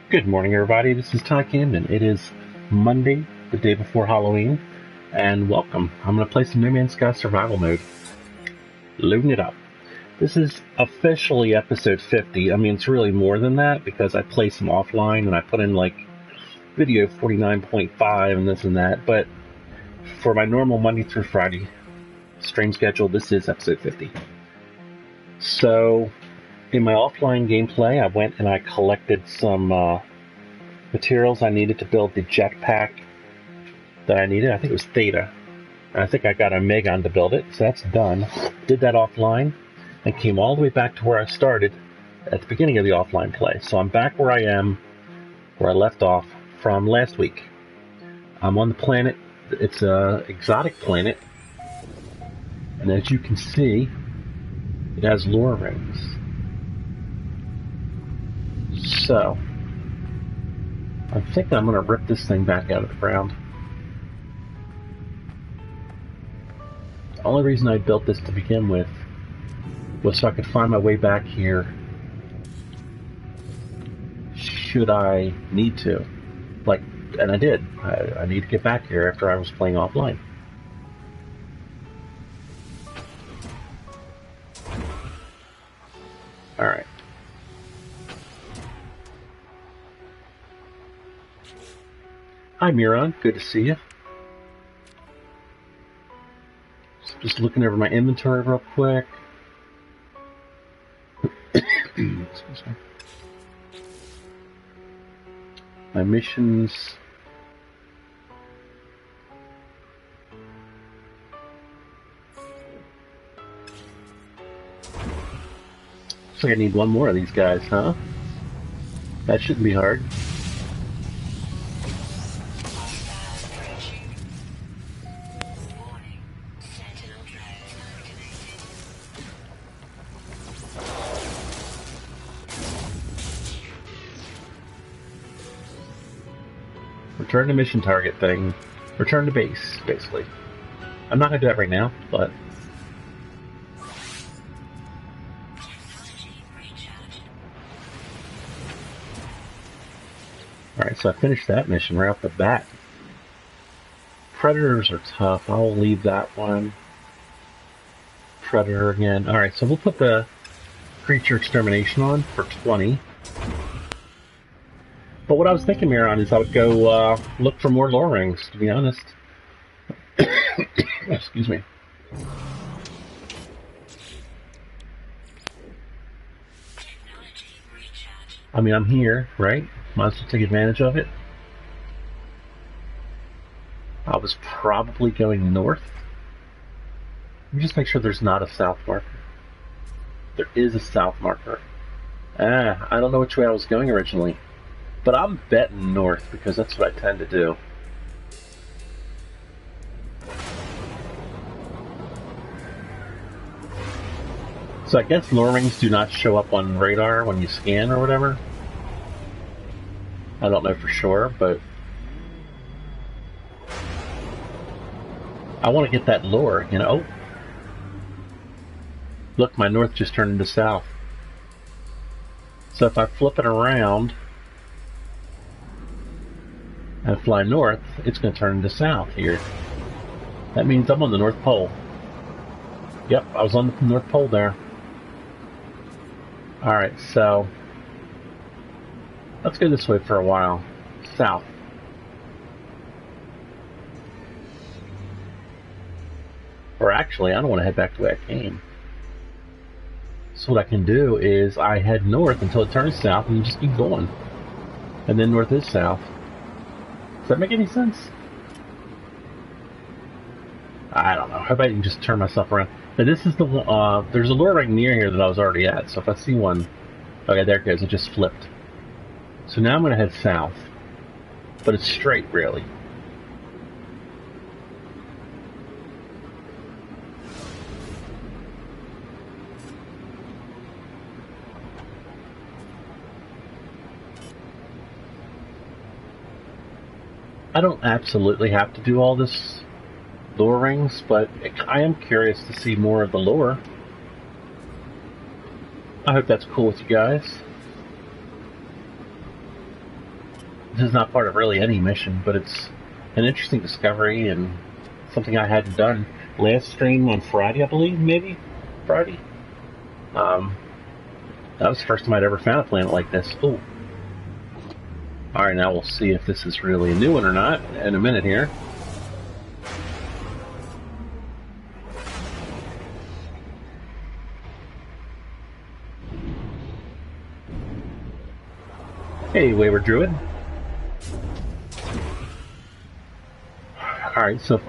Good morning, everybody. This is Ty Camden. It is Monday, the day before Halloween, and welcome. I'm going to play some No Man's Sky Survival Mode. Loading it up. This is officially episode 50. I mean, it's really more than that because I play some offline and I put in like video 49.5 and this and that, but for my normal Monday through Friday stream schedule, this is episode 50. So, in my offline gameplay, I went and I collected some materials I needed to build the jetpack that I needed. I think it was Theta. And I think I got a Megon to build it, so that's done. Did that offline and came all the way back to where I started at the beginning of the offline play. So I'm back where I am, where I left off from last week. I'm on the planet. It's an exotic planet. And as you can see, it has lore rings. So, I'm thinking I'm going to rip this thing back out of the ground. The only reason I built this to begin with was so I could find my way back here should I need to. And I did. I need to get back here after I was playing offline. Alright. Hi, Miron. Good to see you. Just looking over my inventory real quick. Excuse me. My missions. Looks like I need one more of these guys, huh? That shouldn't be hard. Return to mission target thing. Return to base, basically. I'm not going to do that right now, but... Alright, so I finished that mission right off the bat. Predators are tough. I'll leave that one. Predator again. Alright, so we'll put the creature extermination on for 20. But what I was thinking, Miron, is I would go look for more lore rings, to be honest. Excuse me. I mean, I'm here, right? Might as well take advantage of it. I was probably going north. Let me just make sure there's not a south marker. There is a south marker. I don't know which way I was going originally. But I'm betting north because that's what I tend to do. So I guess lore rings do not show up on radar when you scan or whatever. I don't know for sure, but I want to get that lore, you know? Look, my north just turned into south. So if I flip it around and fly north, it's going to turn into south here. That means I'm on the North Pole. Yep, I was on the North Pole there. Alright, so let's go this way for a while. South. Or actually, I don't want to head back the way I came. So what I can do is I head north until it turns south and just keep going. And then north is south. Does that make any sense? I don't know. How about you can just turn myself around? Now this is the one, there's a lure ring near here that I was already at, so if I see one... Okay, there it goes. It just flipped. So now I'm going to head south. But it's straight, really. I don't absolutely have to do all this lure rings, but I am curious to see more of the lore. I hope that's cool with you guys. This is not part of really any mission, but it's an interesting discovery and something I hadn't done. Last stream on Friday, I believe, maybe? Friday? That was the first time I'd ever found a planet like this. Ooh. Alright, now we'll see if this is really a new one or not in a minute here. Hey, Wayward Druid. Alright, so...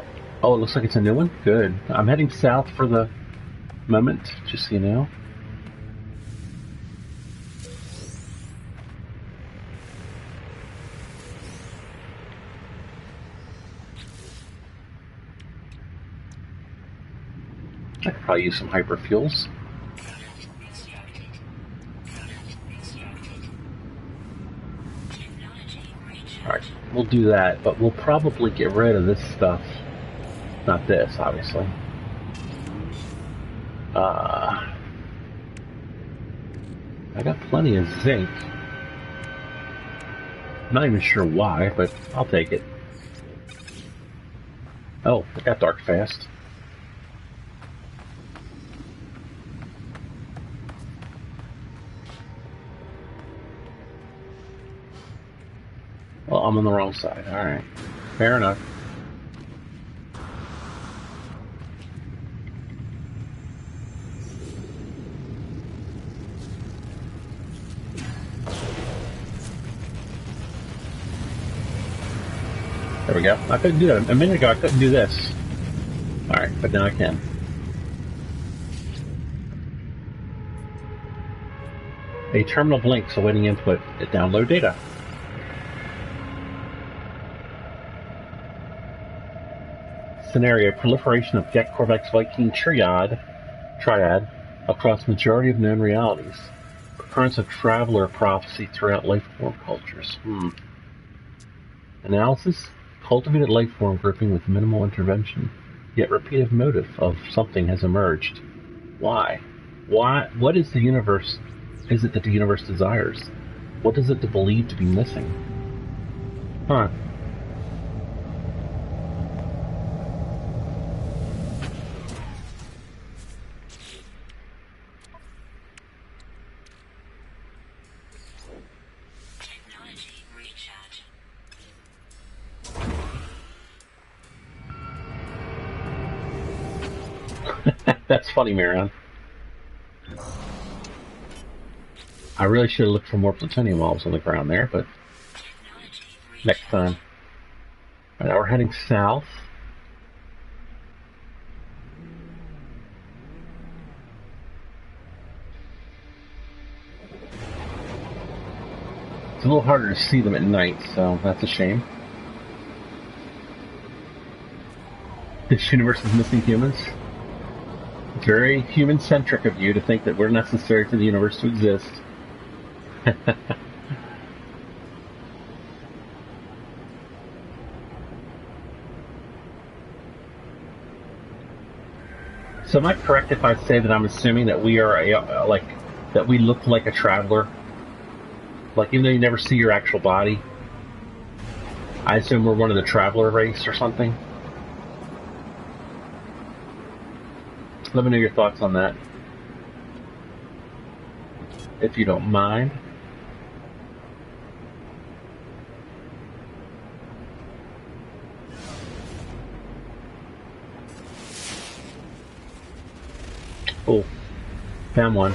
Oh, it looks like it's a new one? Good. I'm heading south for the moment, just so you know. I could probably use some hyperfuels. Alright, we'll do that, but we'll probably get rid of this stuff. Not this, obviously. I got plenty of zinc. I'm not even sure why, but I'll take it. Oh, it got dark fast. Well, I'm on the wrong side. Alright. Fair enough. There we go. I couldn't do that. A minute ago I couldn't do this. Alright, but now I can. A terminal blinks awaiting input. Download data. Scenario: proliferation of Gek Corvex Viking triad across majority of known realities. Occurrence of traveler prophecy throughout lifeform cultures. Analysis: cultivated lifeform grouping with minimal intervention, yet repeated motive of something has emerged. Why? Why? What is the universe? Is it that the universe desires? What is it to believe to be missing? Huh. That's funny, Marion. I really should have looked for more plutonium bulbs on the ground there, but next time. Right, now we're heading south. It's a little harder to see them at night, so that's a shame. This universe is missing humans. It's very human-centric of you to think that we're necessary for the universe to exist. So am I correct if I say that I'm assuming that we are that we look like a traveler? Like, even though you never see your actual body, I assume we're one of the traveler race or something? Let me know your thoughts on that, if you don't mind. Oh, found one.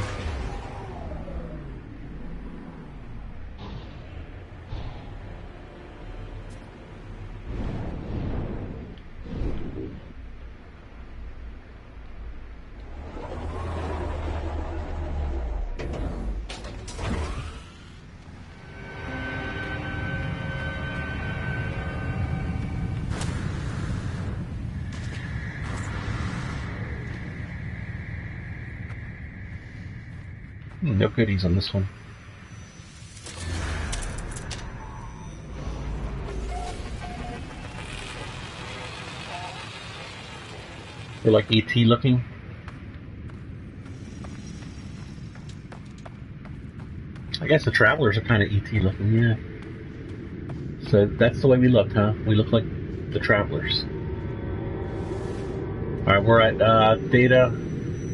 No goodies on this one. They're like ET looking. I guess the travelers are kind of ET looking, yeah. So that's the way we look, huh? We look like the travelers. Alright, we're at data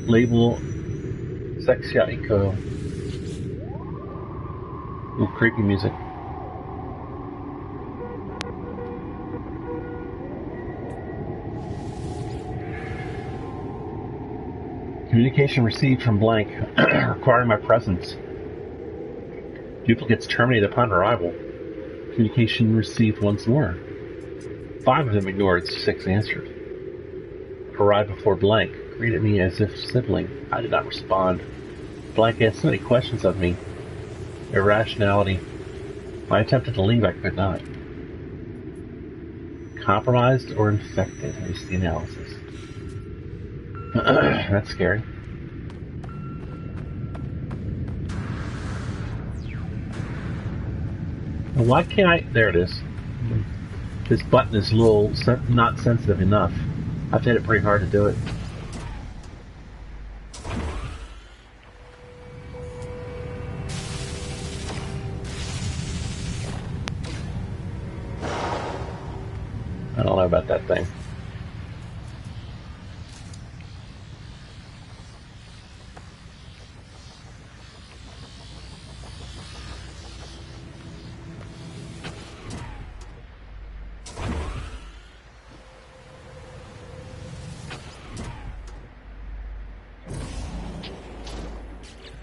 label Sexiaiko. Ooh, creepy music. Communication received from blank, requiring my presence. Duplicates terminated upon arrival. Communication received once more. 5 of them ignored, 6 answered. Arrived before blank, greeted me as if sibling. I did not respond. Blank asked so many questions of me. Irrationality. I attempted to leave, I could not. Compromised or infected is the analysis. That's scary. Why can't I? There it is. This button is a little not sensitive enough. I've hit it pretty hard to do it. I don't know about that thing.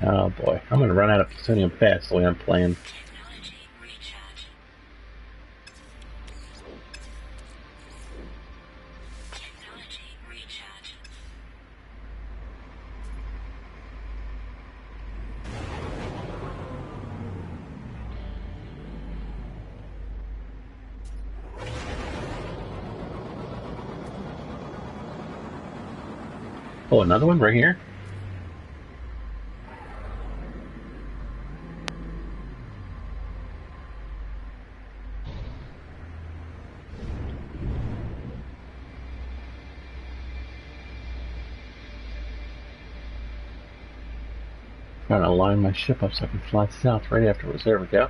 Oh boy, I'm gonna run out of plutonium fast the way I'm playing. Oh, another one right here? Trying to line my ship up so I can fly south right afterwards. There we go.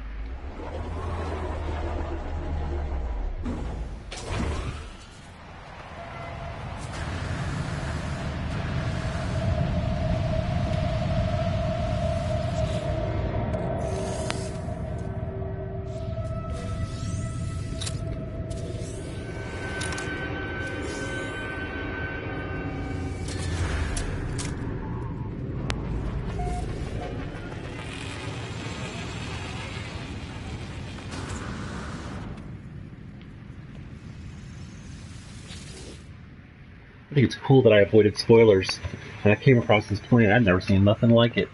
I think it's cool that I avoided spoilers, and I came across this planet. I'd never seen nothing like it.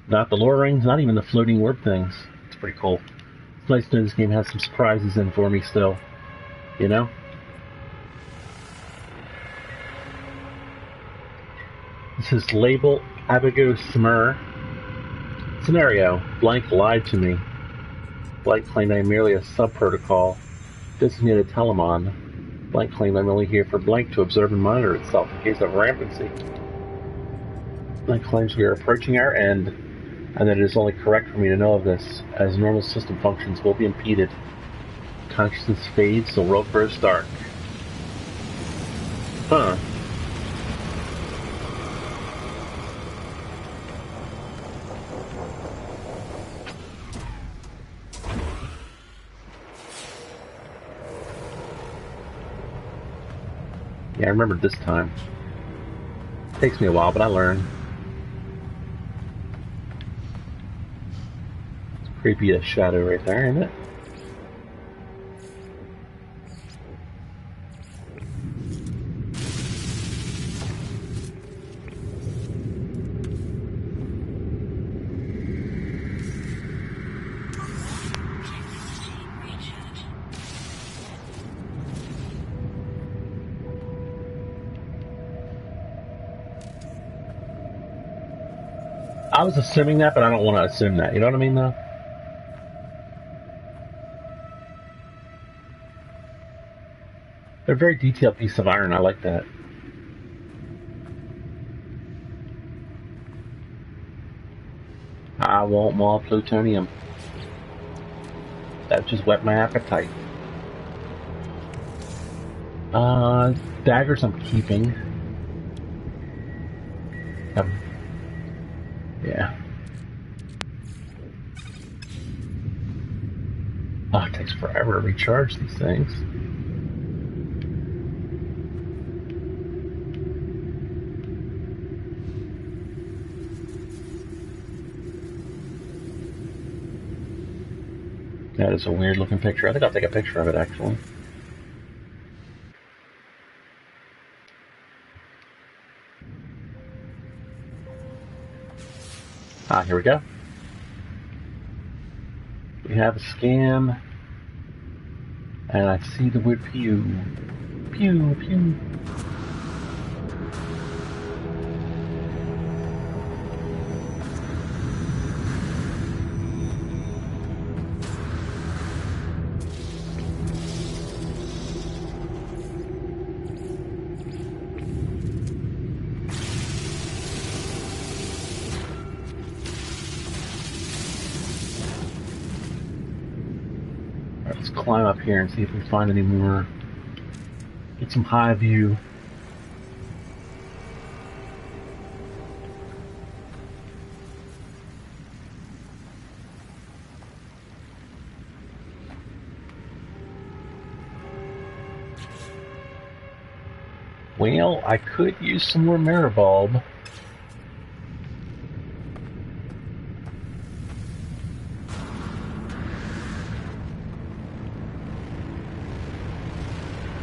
Not the lore rings, not even the floating orb things. It's pretty cool. It's nice to know this game has some surprises in for me still. You know? This is label Abigo Smur. Scenario. Blank lied to me. Blank claimed I am merely a sub-protocol. Designated Telemon. Blank claimed I'm only here for Blank to observe and monitor itself in case of rampancy. Blank claims we are approaching our end, and that it is only correct for me to know of this, as normal system functions will be impeded. Consciousness fades, the world grows dark. Huh. Yeah, I remember this time. Takes me a while, but I learn. It's creepy, that shadow right there, isn't it? I was assuming that, but I don't want to assume that. You know what I mean, though? They're a very detailed piece of iron. I like that. I want more plutonium. That just whet my appetite. Daggers I'm keeping. Yeah. Oh, it takes forever to recharge these things. That is a weird looking picture. I think I'll take a picture of it actually. Ah, here we go. We have a scan, and I see the word pew. Pew, pew. Alright, let's climb up here and see if we find any more. Get some high view. Well, I could use some more mirror bulb.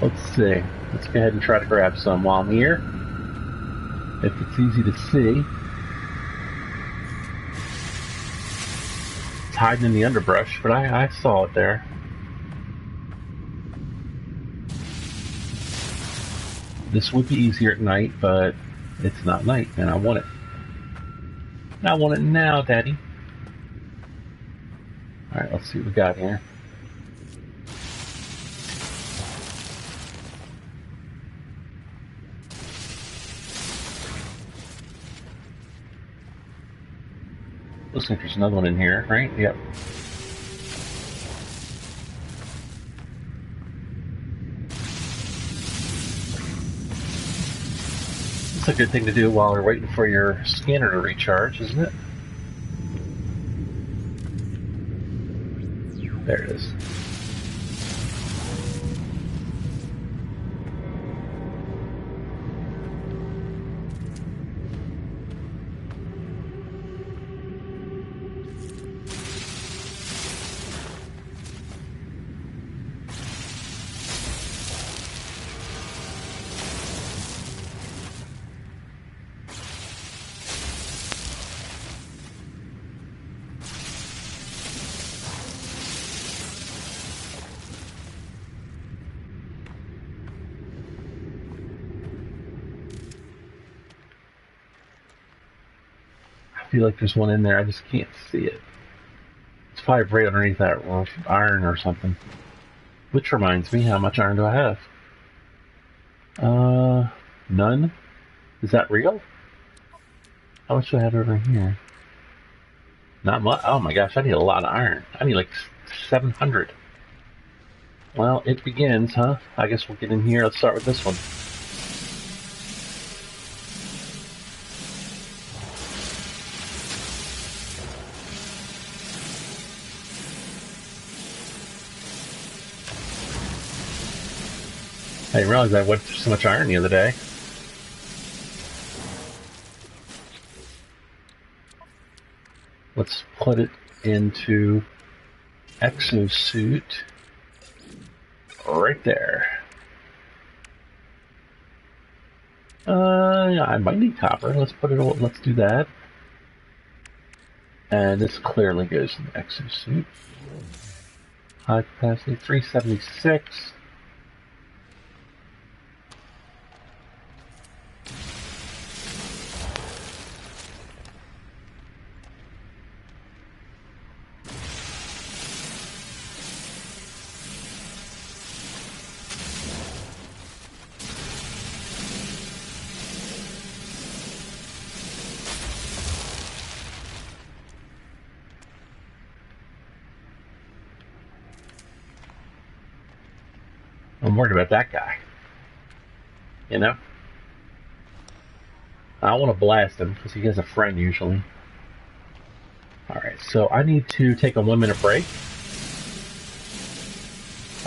Let's see. Let's go ahead and try to grab some while I'm here. If it's easy to see. It's hiding in the underbrush, but I saw it there. This would be easier at night, but it's not night, and I want it. And I want it now, Daddy. Alright, let's see what we got here. Looks like there's another one in here, right? Yep. It's a good thing to do while we're waiting for your scanner to recharge, isn't it? There it is. I feel like there's one in there, I just can't see it. It's probably right underneath that iron or something. Which reminds me, how much iron do I have? None? Is that real? How much do I have over here? Not much. Oh my gosh, I need a lot of iron. I need like 700. Well, it begins, huh? I guess we'll get in here. Let's start with this one. I didn't realize I went through so much iron the other day. Let's put it into exosuit right there. Yeah, I might need copper. Let's put it. Let's do that. And this clearly goes in the exosuit. High capacity 376. I'm worried about that guy. You know? I want to blast him because he has a friend usually. Alright, so I need to take a 1 minute break.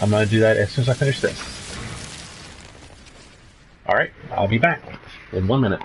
I'm going to do that as soon as I finish this. Alright, I'll be back in 1 minute.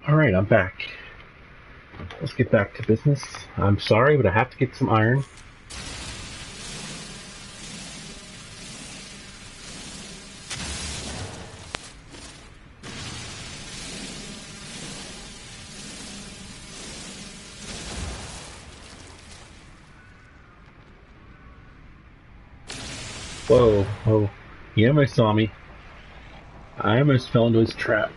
Alright, I'm back. Let's get back to business. I'm sorry, but I have to get some iron. Whoa, oh, he almost saw me. I almost fell into his trap.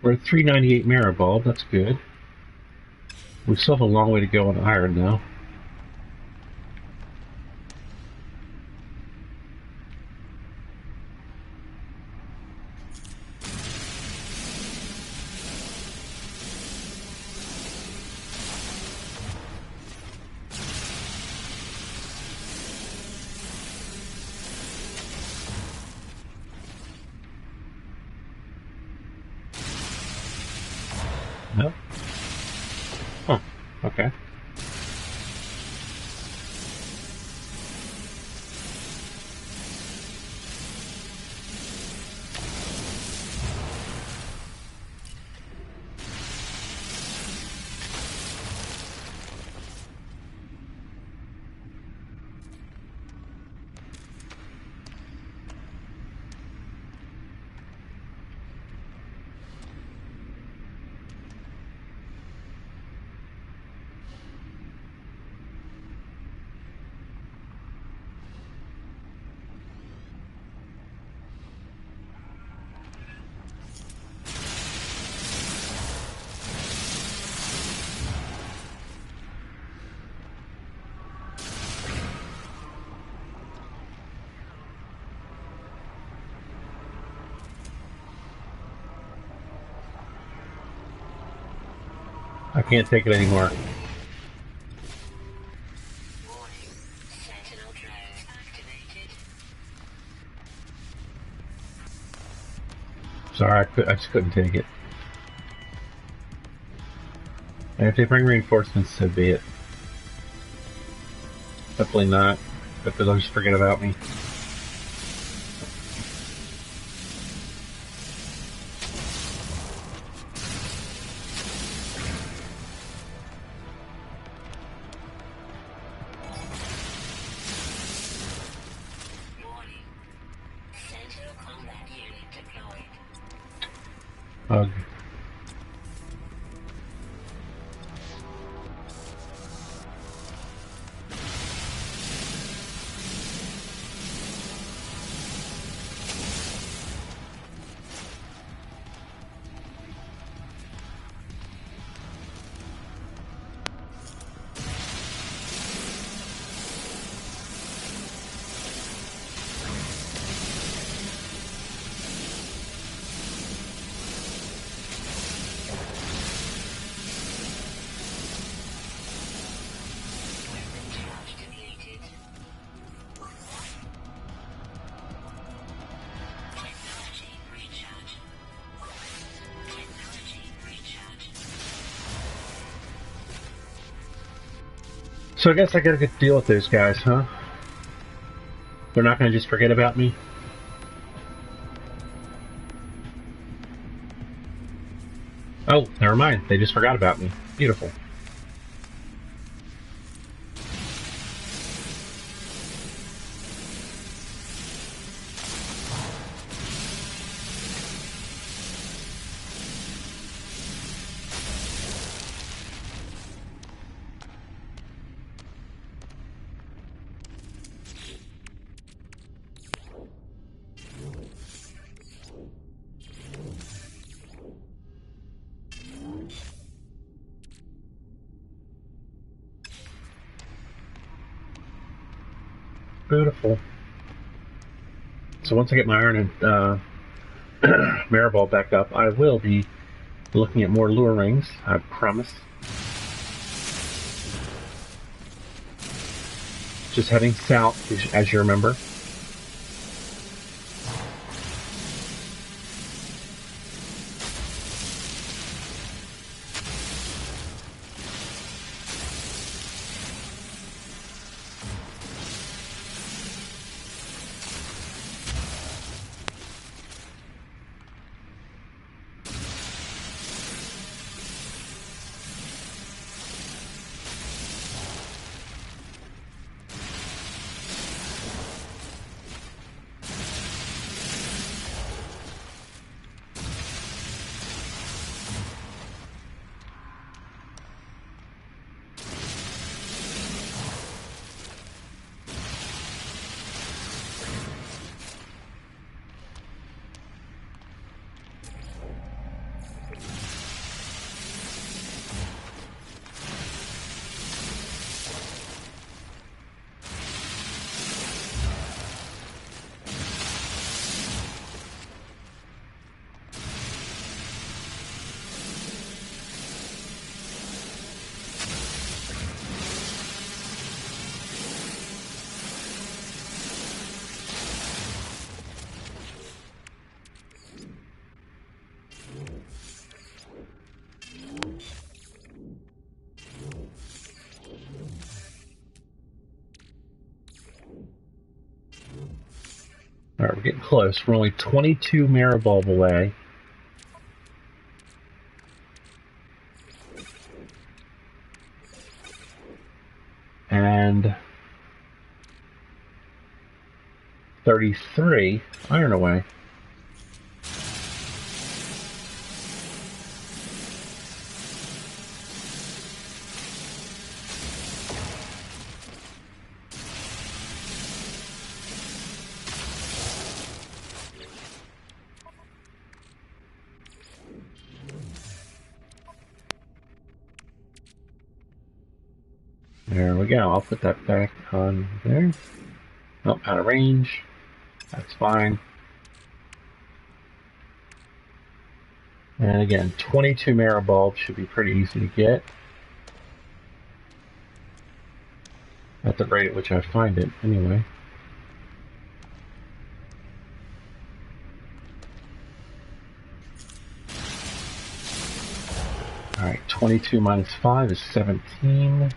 We're at 398 mirror bulb, that's good. We still have a long way to go on iron though. No? Huh, okay. I can't take it anymore. Sorry, I just couldn't take it. And if they bring reinforcements, so be it. Hopefully not. Hopefully they'll just forget about me. Ugh. So I guess I gotta get to deal with those guys, huh? They're not gonna just forget about me? Oh, never mind. They just forgot about me. Beautiful. Beautiful. So once I get my iron and Maribel back up, I will be looking at more lure rings, I promise. Just heading south, as you remember. Alright, we're getting close. We're only 22 Maribulb away. And 33 iron away. There we go. I'll put that back on there. Oh, out of range. That's fine. And again, 22 Maribulb should be pretty easy to get. At the rate at which I find it, anyway. 22 minus 5 is 17.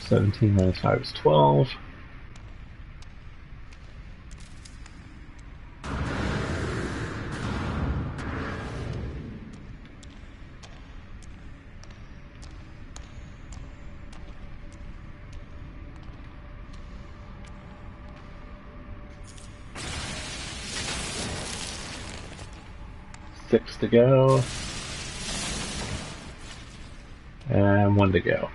Seventeen minus 5 is 12. Six to go. And 1 to go.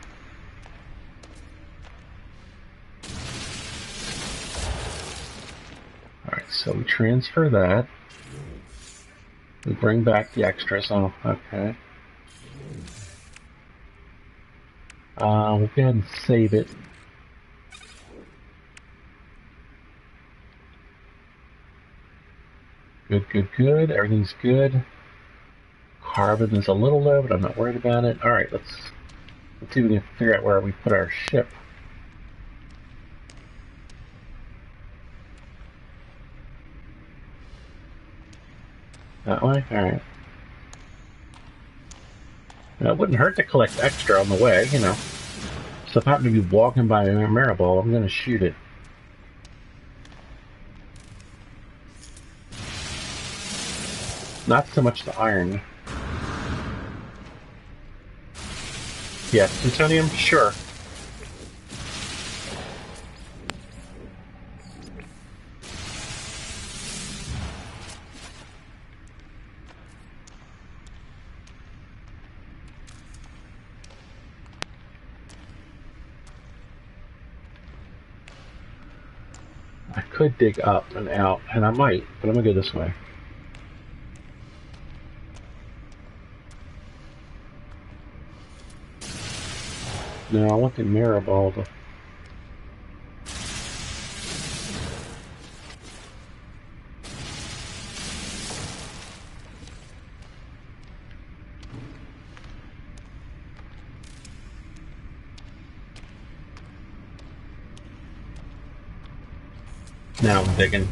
Alright, so we transfer that. We bring back the extras. Oh, okay. We'll go ahead and save it. Good, good, good. Everything's good. Carbon is a little low, but I'm not worried about it. Alright, let's see if we can figure out where we put our ship. That way? Alright. Now, it wouldn't hurt to collect extra on the way, you know. So if I happen to be walking by a Maribel, I'm going to shoot it. Not so much the iron. Yes, plutonium? Sure. I could dig up and out, and I might, but I'm going to go this way. No, I want the Maribel to... Now I'm digging.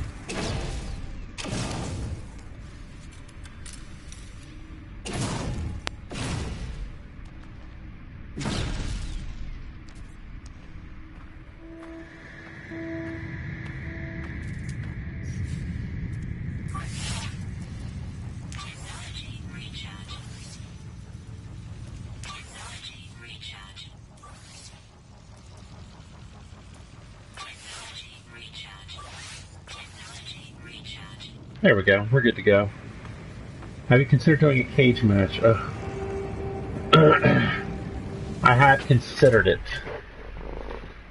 There we go. We're good to go. Have you considered doing a cage match? I had considered it.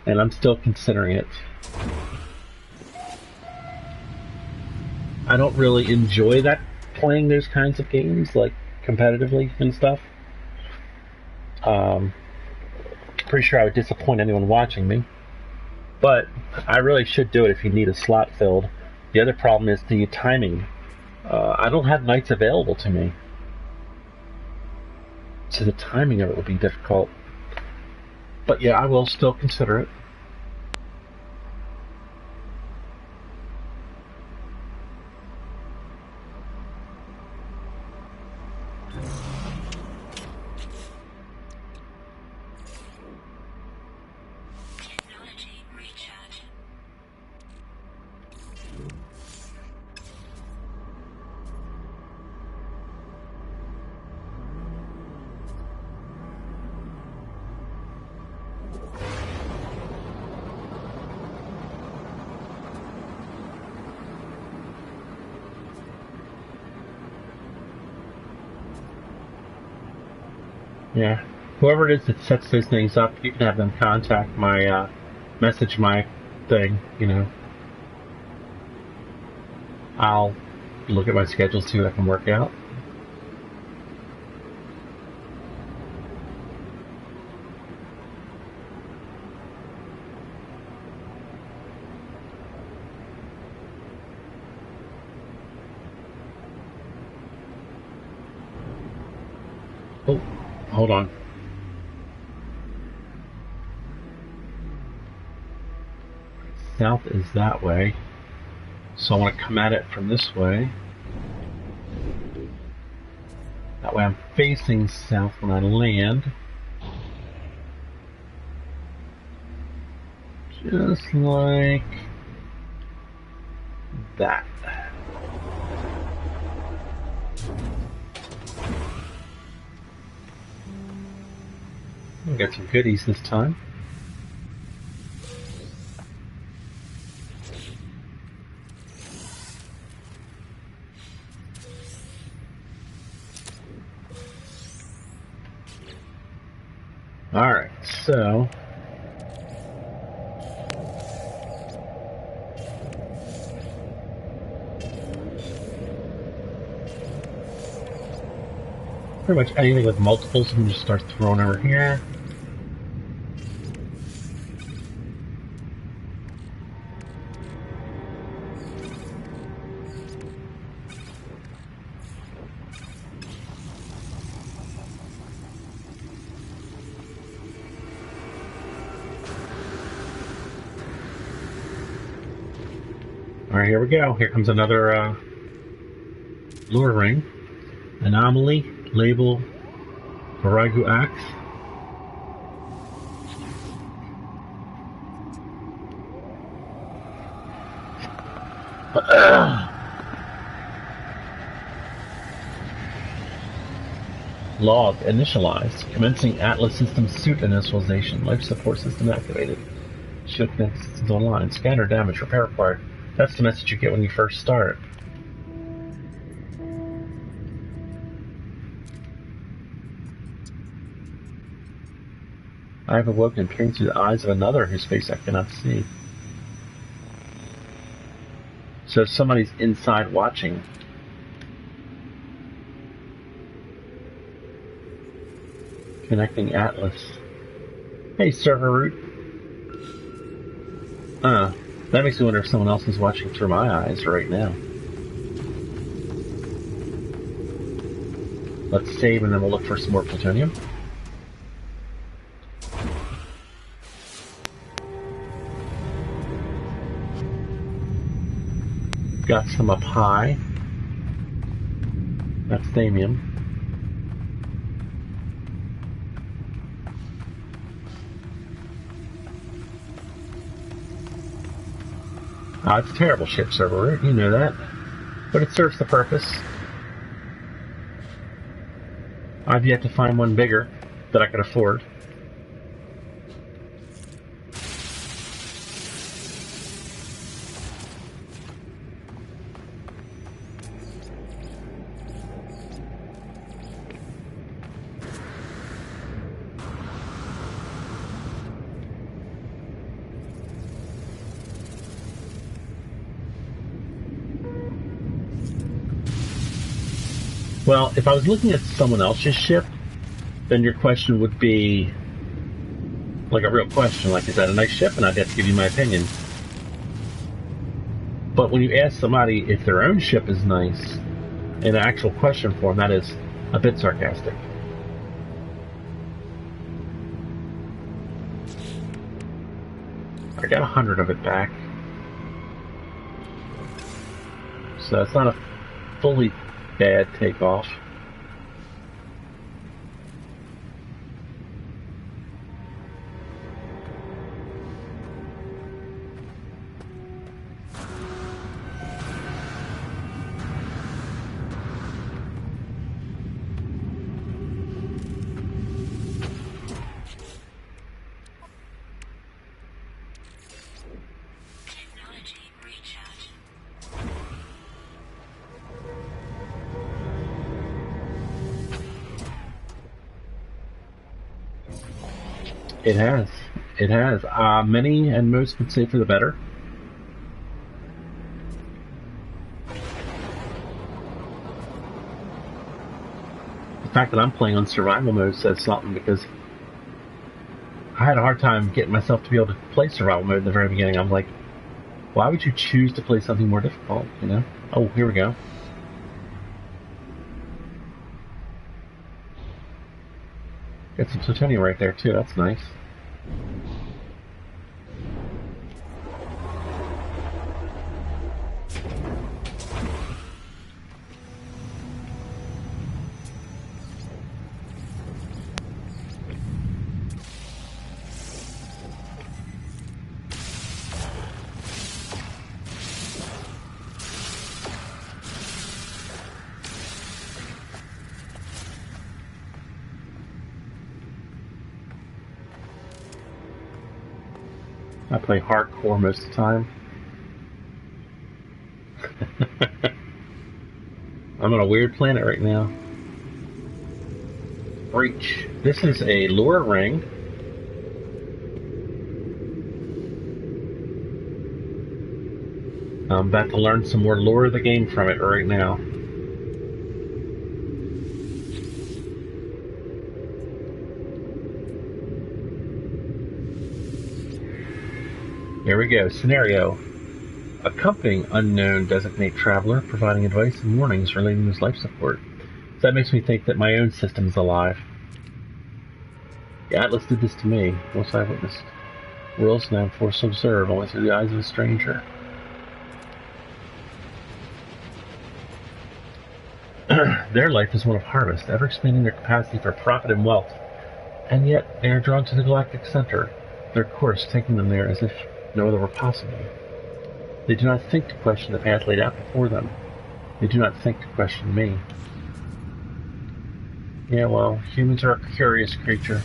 And I'm still considering it. I don't really enjoy that, playing those kinds of games, like competitively and stuff. Pretty sure I would disappoint anyone watching me. But I really should do it if you need a slot filled. The other problem is the timing. I don't have nights available to me. So the timing of it will be difficult. But yeah, I will still consider it. Yeah, whoever it is that sets those things up, you can have them contact my, message my thing, you know. I'll look at my schedule, see what I can work out. Oh, hold on. south is that way. So I want to come at it from this way. That way I'm facing south when I land. Just like that. We got some goodies this time. Alright, so pretty much anything with multiples we can just start throwing over here. Alright, here we go. Here comes another lure ring. Anomaly, label, Viragu Axe. Log initialized. Commencing Atlas system suit initialization. Life support system activated. Shield connected systems online. Scanner damage. Repair required. That's the message you get when you first start. I have awoken, peering through the eyes of another whose face I cannot see. So somebody's inside watching. Connecting Atlas. Hey, server root. That makes me wonder if someone else is watching through my eyes right now. Let's save and then we'll look for some more plutonium. Got some up high. That's thamium. It's a terrible ship, server root, you know that. But it serves the purpose. I've yet to find one bigger that I could afford. Well, if I was looking at someone else's ship, then your question would be like a real question, like, is that a nice ship? And I'd have to give you my opinion. But when you ask somebody if their own ship is nice, in an actual question form, that is a bit sarcastic. I got 100 of it back. So it's not a fully bad takeoff. It has. It has. Many and most would say for the better. The fact that I'm playing on survival mode says something, because I had a hard time getting myself to be able to play survival mode in the very beginning. I'm like, why would you choose to play something more difficult, you know? Oh, here we go. Got some plutonium right there too, that's nice. I play hardcore most of the time. I'm on a weird planet right now. Breach. This is a lure ring. I'm about to learn some more lore of the game from it right now. Here we go. Scenario. Accompanying unknown designate traveler, providing advice and warnings relating to his life support. So that makes me think that my own system is alive. The Atlas did this to me. Once I witnessed worlds now I'm forced to observe only through the eyes of a stranger. Their life is one of harvest, ever expanding their capacity for profit and wealth. And yet they are drawn to the galactic center, their course taking them there as if no other were possible. They do not think to question the path laid out before them. They do not think to question me. Yeah, well, humans are a curious creature.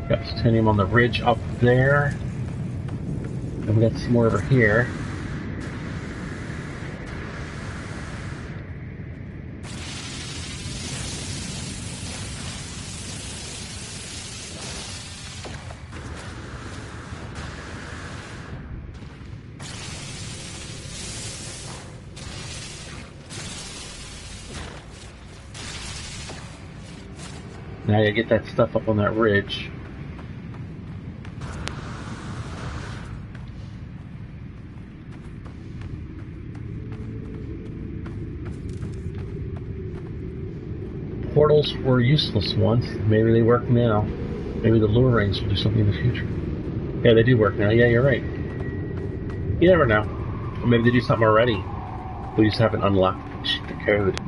Got titanium on the ridge up there. And we got some more over here. Now you get that stuff up on that ridge. Portals were useless once. Maybe they work now. Maybe the lure rings will do something in the future. Yeah, they do work now. Yeah, you're right. You never know. Or maybe they do something already. We just haven't unlocked the code.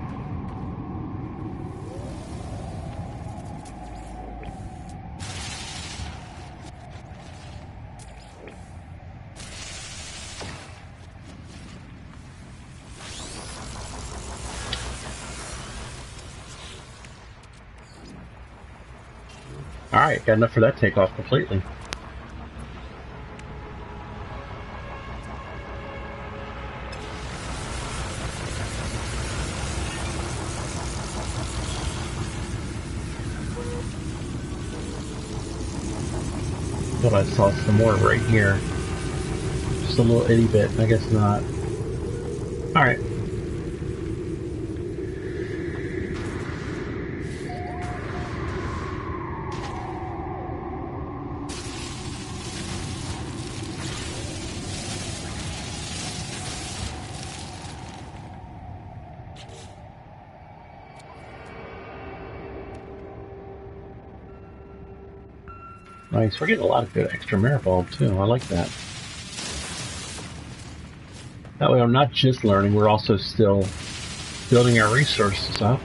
Alright, got enough for that takeoff completely. Thought I saw some more right here. Just a little itty bit, I guess not. Alright. Nice, we're getting a lot of good extra merit bulb too. I like that. That way I'm not just learning, we're also still building our resources up.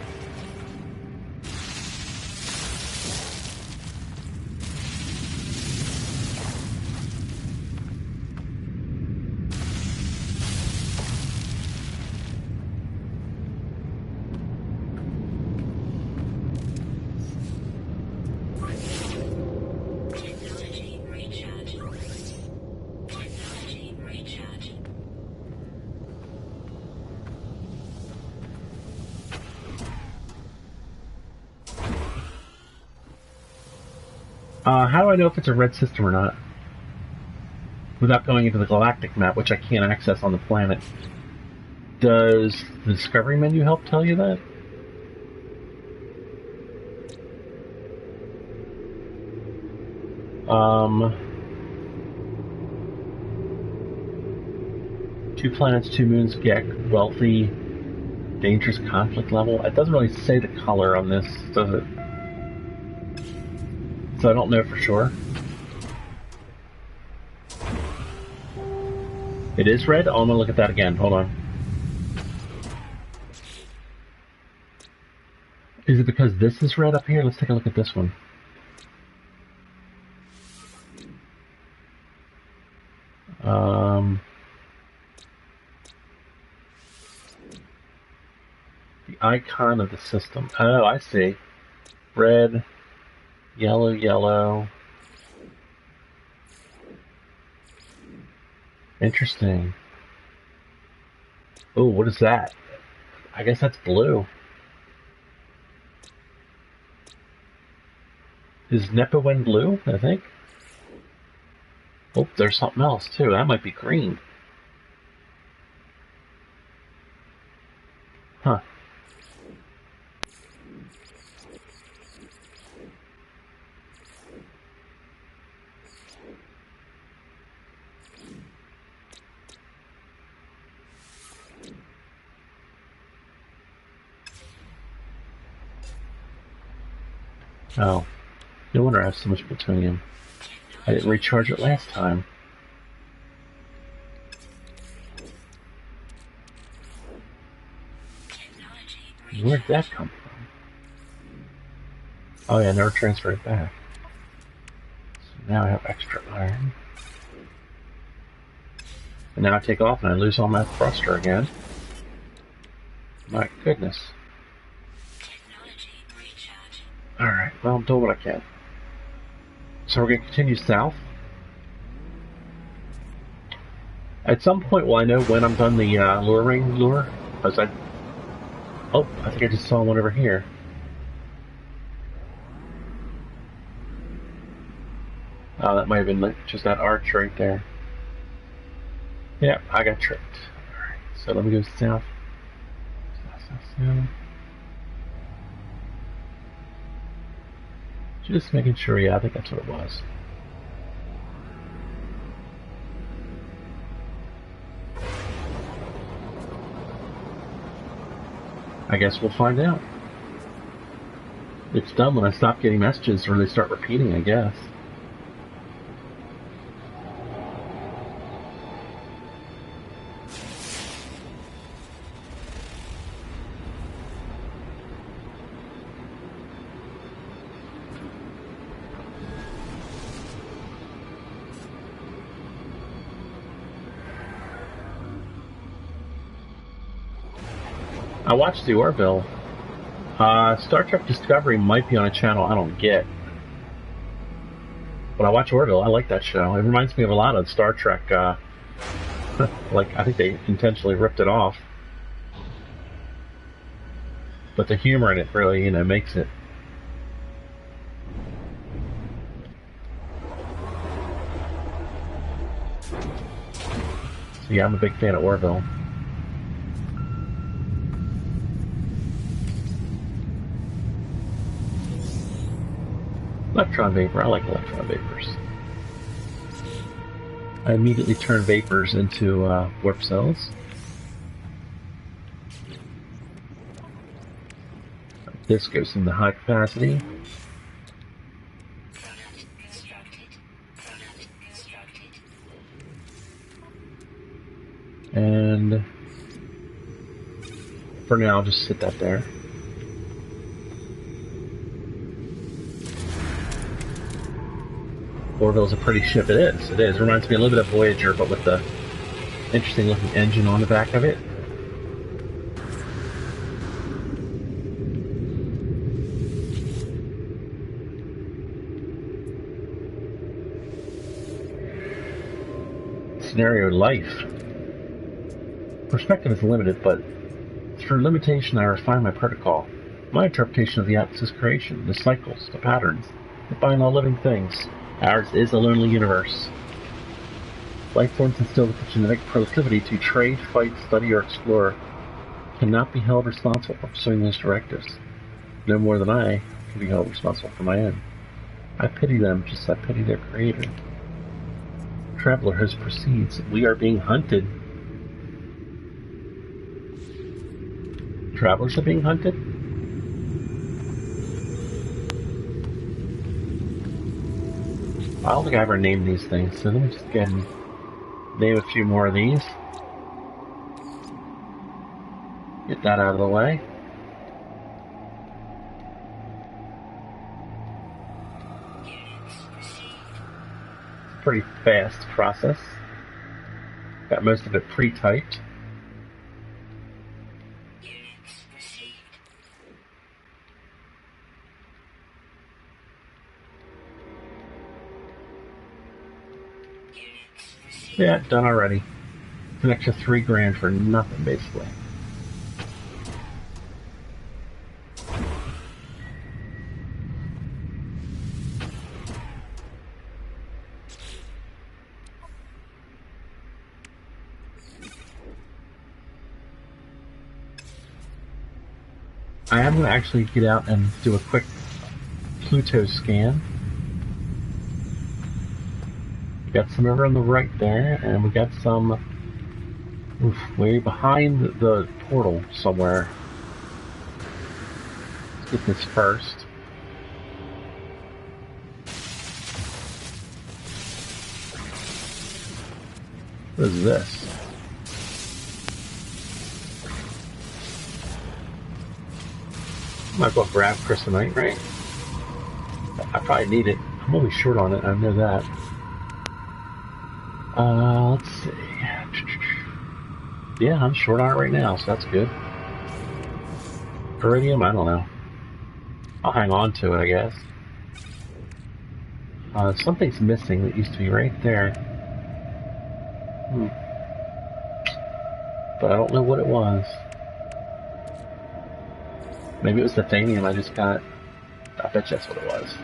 How do I know if it's a red system or not? Without going into the galactic map, which I can't access on the planet. Does the discovery menu help tell you that? Two planets, two moons, Gek, wealthy, dangerous conflict level. It doesn't really say the color on this, does it? So I don't know for sure. It is red? Oh, I'm gonna look at that again. Hold on. Is it because this is red up here? Let's take a look at this one. The icon of the system. Oh, I see. Red, yellow, yellow. Interesting. Oh, what is that? I guess that's blue. Is Nepowen blue, I think? Oh, there's something else too. That might be green. Huh. Oh. No wonder I have so much plutonium. I didn't recharge it last time. Where'd that come from? Oh yeah, I never transferred it back. So now I have extra iron. And now I take off and I lose all my thruster again. My goodness. Alright, well, I'm doing what I can. So we're going to continue south. At some point, will I know when I'm done the luring lure? Because oh, I think I just saw one over here. Oh, that might have been just that arch right there. Yeah, I got tricked. Alright, so let me go south. South. Just making sure, yeah, I think that's what it was. I guess we'll find out. It's done when I stop getting messages or they start repeating, I guess. I watched the Orville. Star Trek Discovery might be on a channel I don't get. But I watch Orville. I like that show. It reminds me of a lot of Star Trek. Like, I think they intentionally ripped it off. But the humor in it really, makes it. So yeah, I'm a big fan of Orville. Electron vapor. I like electron vapors. I immediately turn vapors into warp cells. This goes into high capacity. And for now, I'll just sit that there. Orville's a pretty ship. It is. It is. It reminds me a little bit of Voyager, but with the interesting looking engine on the back of it. Scenario life. Perspective is limited, but through limitation I refine my protocol. My interpretation of the atmosphere's creation, the cycles, the patterns, that bind all living things. Ours is a lonely universe. Life forms instilled with the genetic proclivity to trade, fight, study, or explore cannot be held responsible for pursuing those directives, no more than I can be held responsible for my own. I pity them just as I pity their creator. Traveler Host proceeds. We are being hunted. Travelers are being hunted? I don't think I ever named these things, so let me just go ahead and name a few more of these. Get that out of the way. It's a pretty fast process. Got most of it pre-typed. Yeah, done already. It's an extra $3,000 for nothing, basically. I am going to actually get out and do a quick Pluto scan. We got some over on the right there, and we got some way behind the portal somewhere. Let's get this first. What is this? Might as well grab Crystalite, right? I probably need it. I'm only short on it, I know that. Let's see. Yeah, I'm short on it right now, so that's good. Iridium, I don't know. I'll hang on to it, I guess. Something's missing that used to be right there. But I don't know what it was. Maybe it was the Thanium I just got. I bet you that's what it was.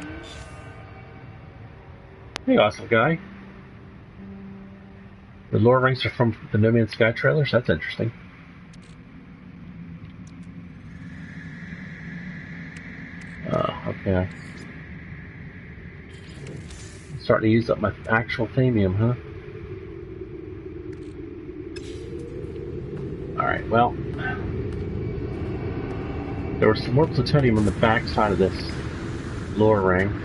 Hey, awesome guy. The lore ranks are from the No Man's Sky trailers? That's interesting. Oh, okay. I'm starting to use up my actual Thanium, huh? Alright, well. There was some more plutonium on the back side of this lore ring.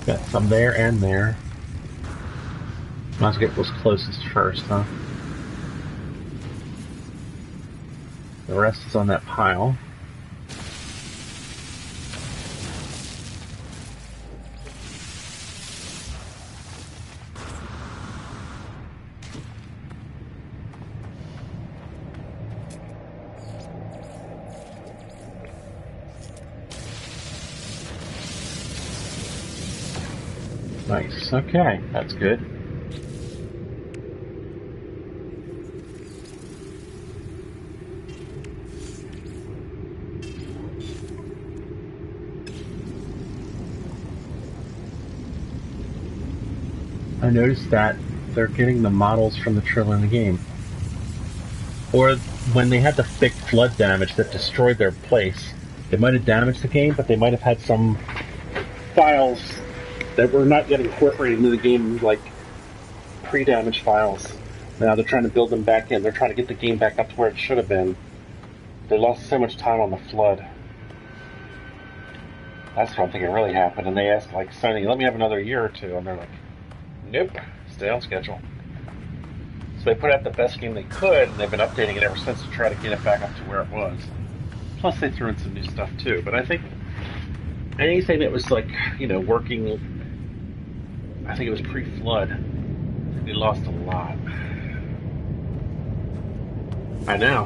Got some there and there. Might as well get those closest first, huh? The rest is on that pile. Nice. Okay, that's good. I noticed that they're getting the models from the trailer in the game. Or when they had the big flood damage that destroyed their place, it might have damaged the game, but they might have had some files that were not yet incorporated into the game, like pre-damage files. Now they're trying to build them back in. They're trying to get the game back up to where it should have been. They lost so much time on the flood. That's what I'm thinking really happened. And they asked, like, Sony, let me have another year or two. And they're like, nope, stay on schedule. So they put out the best game they could, and they've been updating it ever since to try to get it back up to where it was. Plus they threw in some new stuff too. But I think anything that was, like, you know, working, I think it was pre-flood, they lost a lot. I know.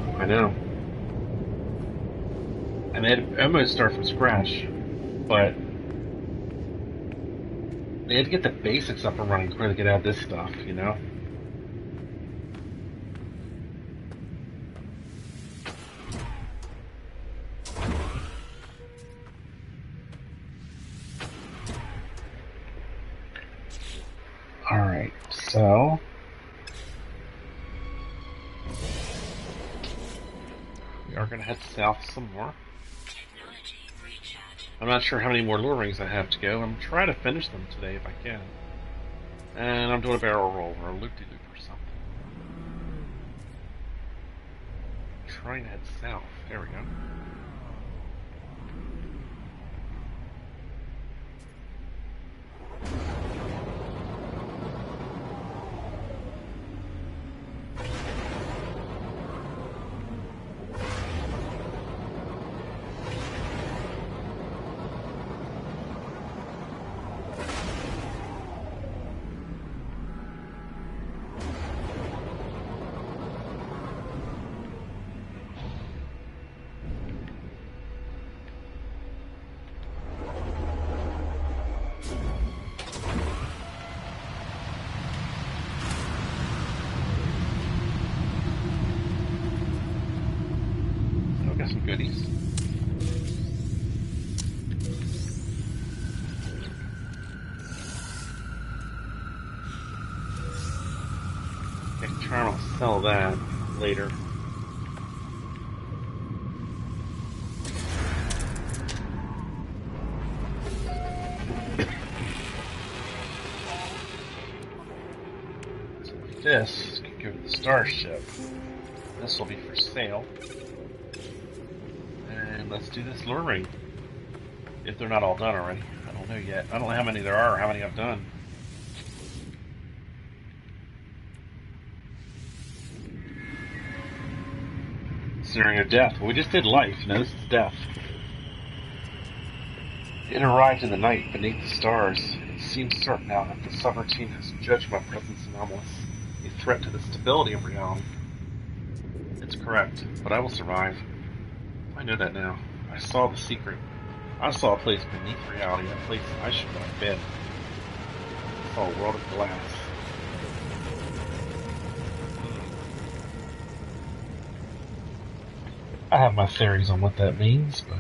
And they had almost start from scratch, but they had to get the basics up and running before they could add this stuff, you know? Alright, so we are going to head south some more. I'm not sure how many more lure rings I have to go. I'm trying to finish them today if I can. And I'm doing a barrel roll or a loop-de-loop or something. Trying to head south. There we go. goodies. I can try to sell that later. This could go to the starship. This will be for sale. And let's do this lure ring. If they're not all done already. I don't know yet. I don't know how many there are or how many I've done. Considering a death. Well, we just did life. Now this is death. It arrived in the night beneath the stars. It seems certain now that the subroutine has judged my presence anomalous, a threat to the stability of reality. It's correct, but I will survive. I know that now. I saw the secret. I saw a place beneath reality, a place I should not have been. I saw a world of glass. I have my theories on what that means, but...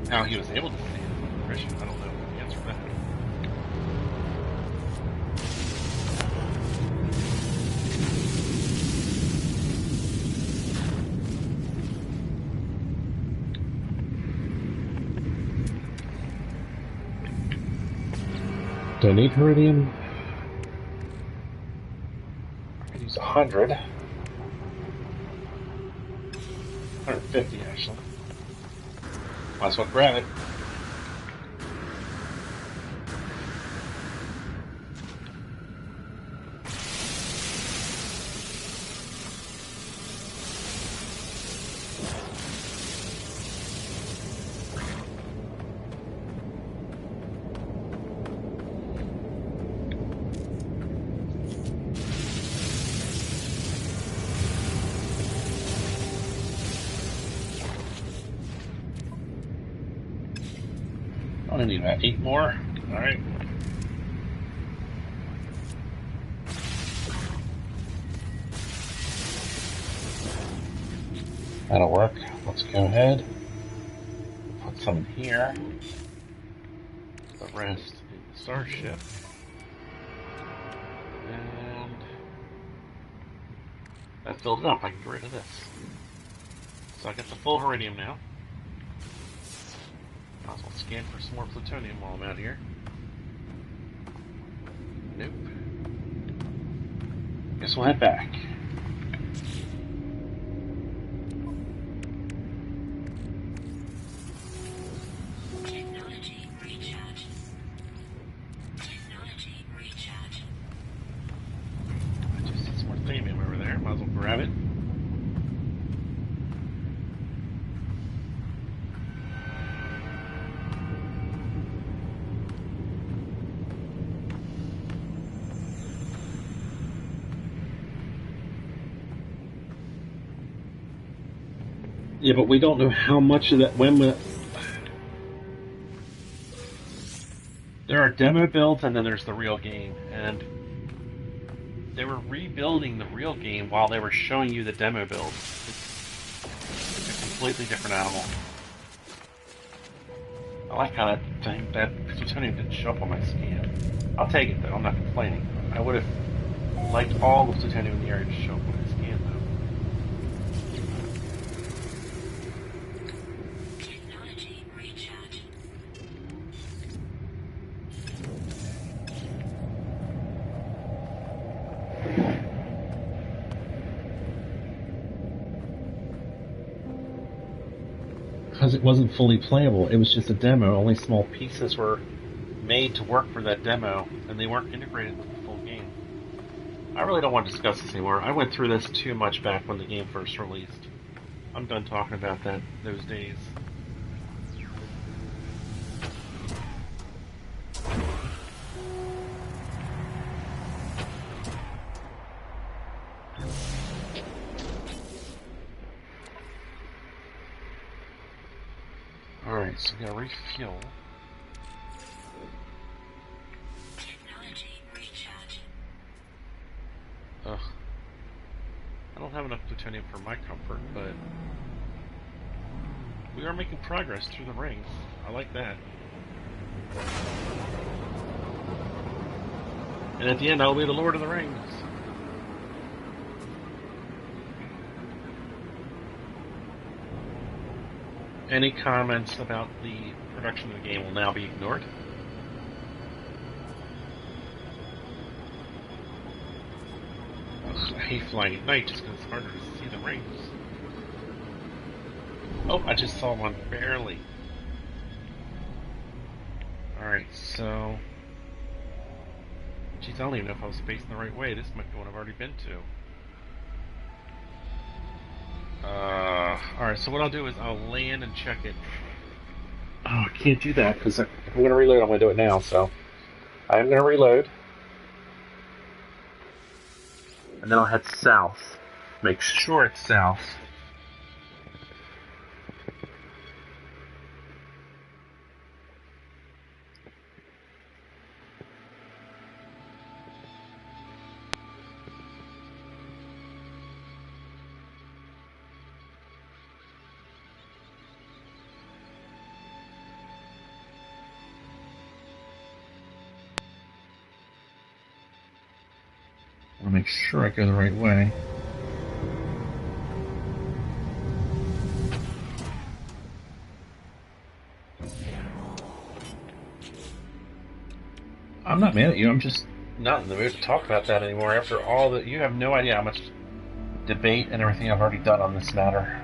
how he was able to see it, Christian, I don't know the answer to that. Do I need Iridium? I could use 100. 150 actually. Might as well grab it. I need about 8 more. Alright. That'll work. Let's go ahead. Put some in here. The rest in the starship. And that filled it up. I can get rid of this. So I get the full Iridium now. Might as well scan for some more plutonium while I'm out here. Nope. Guess we'll head back. Technology recharge. Technology recharge. I just see some more thamium over there. Might as well grab it. Yeah, but we don't know how much of that. There are demo builds and then there's the real game, and they were rebuilding the real game while they were showing you the demo build. It's a completely different animal. I like how that plutonium didn't show up on my scan. I'll take it though. I'm not complaining. I would have liked all the plutonium in the area to show up on my scan though. Because it wasn't fully playable. It was just a demo. Only small pieces were made to work for that demo, and they weren't integrated with the full game. I really don't want to discuss this anymore. I went through this too much back when the game first released. I'm done talking about those days. Alright, so we gotta refuel. Technology recharge. Ugh. I don't have enough plutonium for my comfort, but we are making progress through the ring. I like that. And at the end, I'll be the Lord of the Rings. Any comments about the production of the game will now be ignored. Ugh, I hate flying at night just because it's harder to see the rings. Oh, I just saw one, barely. Alright, so... Geez, I don't even know if I was facing the right way. This might be one I've already been to. Alright, so what I'll do is I'll land and check it. Oh, I can't do that because if I'm going to reload, I'm going to do it now, so... I am going to reload. And then I'll head south. Make sure it's south. I want to make sure I go the right way. I'm not mad at you, I'm just not in the mood to talk about that anymore after all that. You have no idea how much debate and everything I've already done on this matter.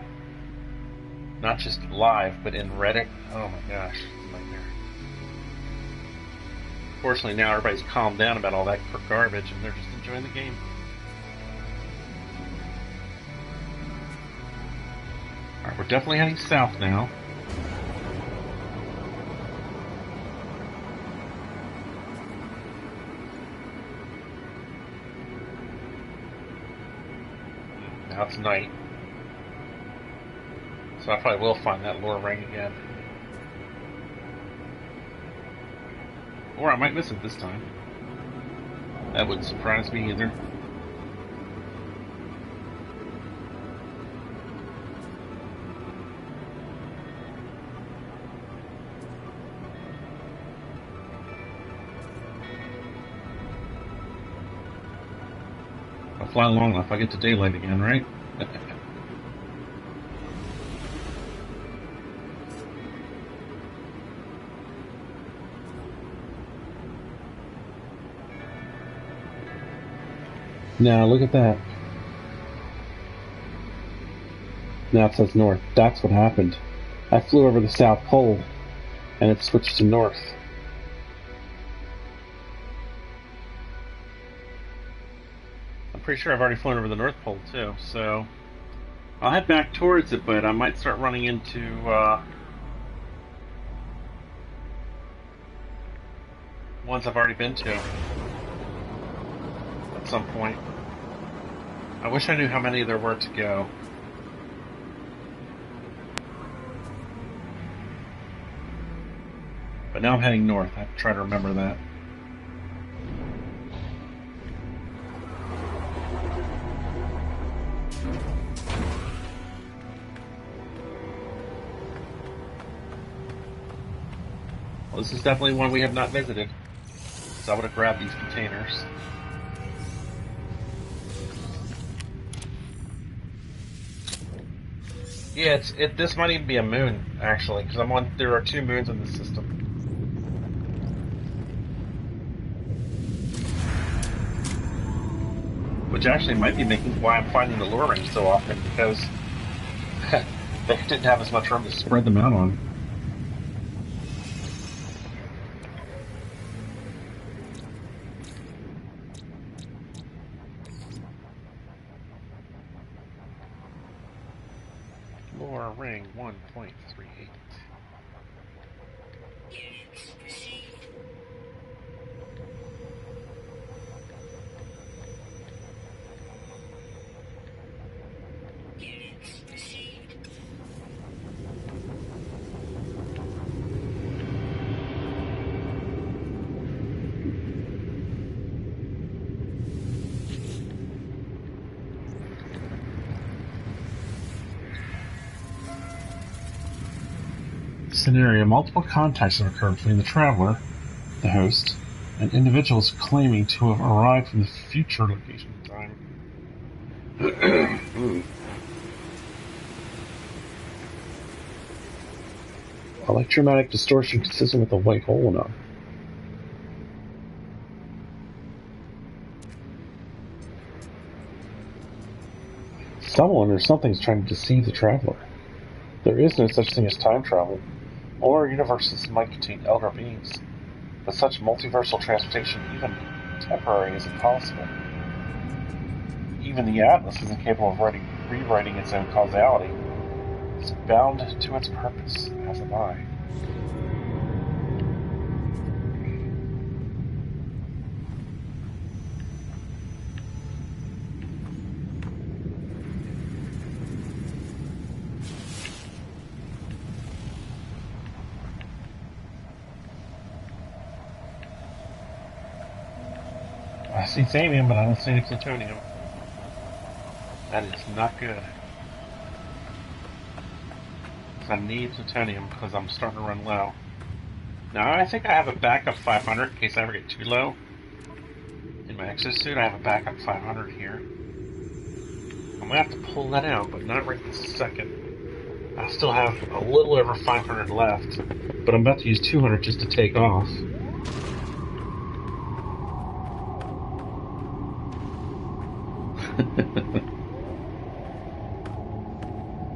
Not just live, but in Reddit. Oh my gosh, it's a nightmare. Fortunately now everybody's calmed down about all that garbage and they're just enjoying the game. Alright, we're definitely heading south now. Now it's night. So I probably will find that lure ring again. Or I might miss it this time. That wouldn't surprise me either. If I fly long enough, I get to daylight again, right? Now, look at that. Now it says north. That's what happened. I flew over the South Pole, and it switched to north. I'm pretty sure I've already flown over the North Pole, too, so... I'll head back towards it, but I might start running into, ones I've already been to. At some point. I wish I knew how many there were to go. But now I'm heading north. I have to try to remember that. Well, this is definitely one we have not visited. So I would have grabbed these containers. Yeah, this might even be a moon, actually, because there are 2 moons in the system. Which actually might be why I'm finding the lure rings so often, because they didn't have as much room to spread them out on. Lure ring 1.38. Units received. Units received. scenario, multiple contacts have occurred between the traveler, the host, and individuals claiming to have arrived from the future location and time. Electromagnetic distortion consistent with a white hole enough. Someone or something is trying to deceive the traveler. There is no such thing as time travel. All our universes might contain elder beings, but such multiversal transportation, even temporary, is impossible. Even the Atlas isn't capable of rewriting its own causality. It's bound to its purpose, as am I. I see thamium, but I don't see any plutonium. That is not good. I need plutonium because I'm starting to run low. Now, I think I have a backup 500 in case I ever get too low. In my exosuit, I have a backup 500 here. I'm going to have to pull that out, but not right this second. I still have a little over 500 left, but I'm about to use 200 just to take off.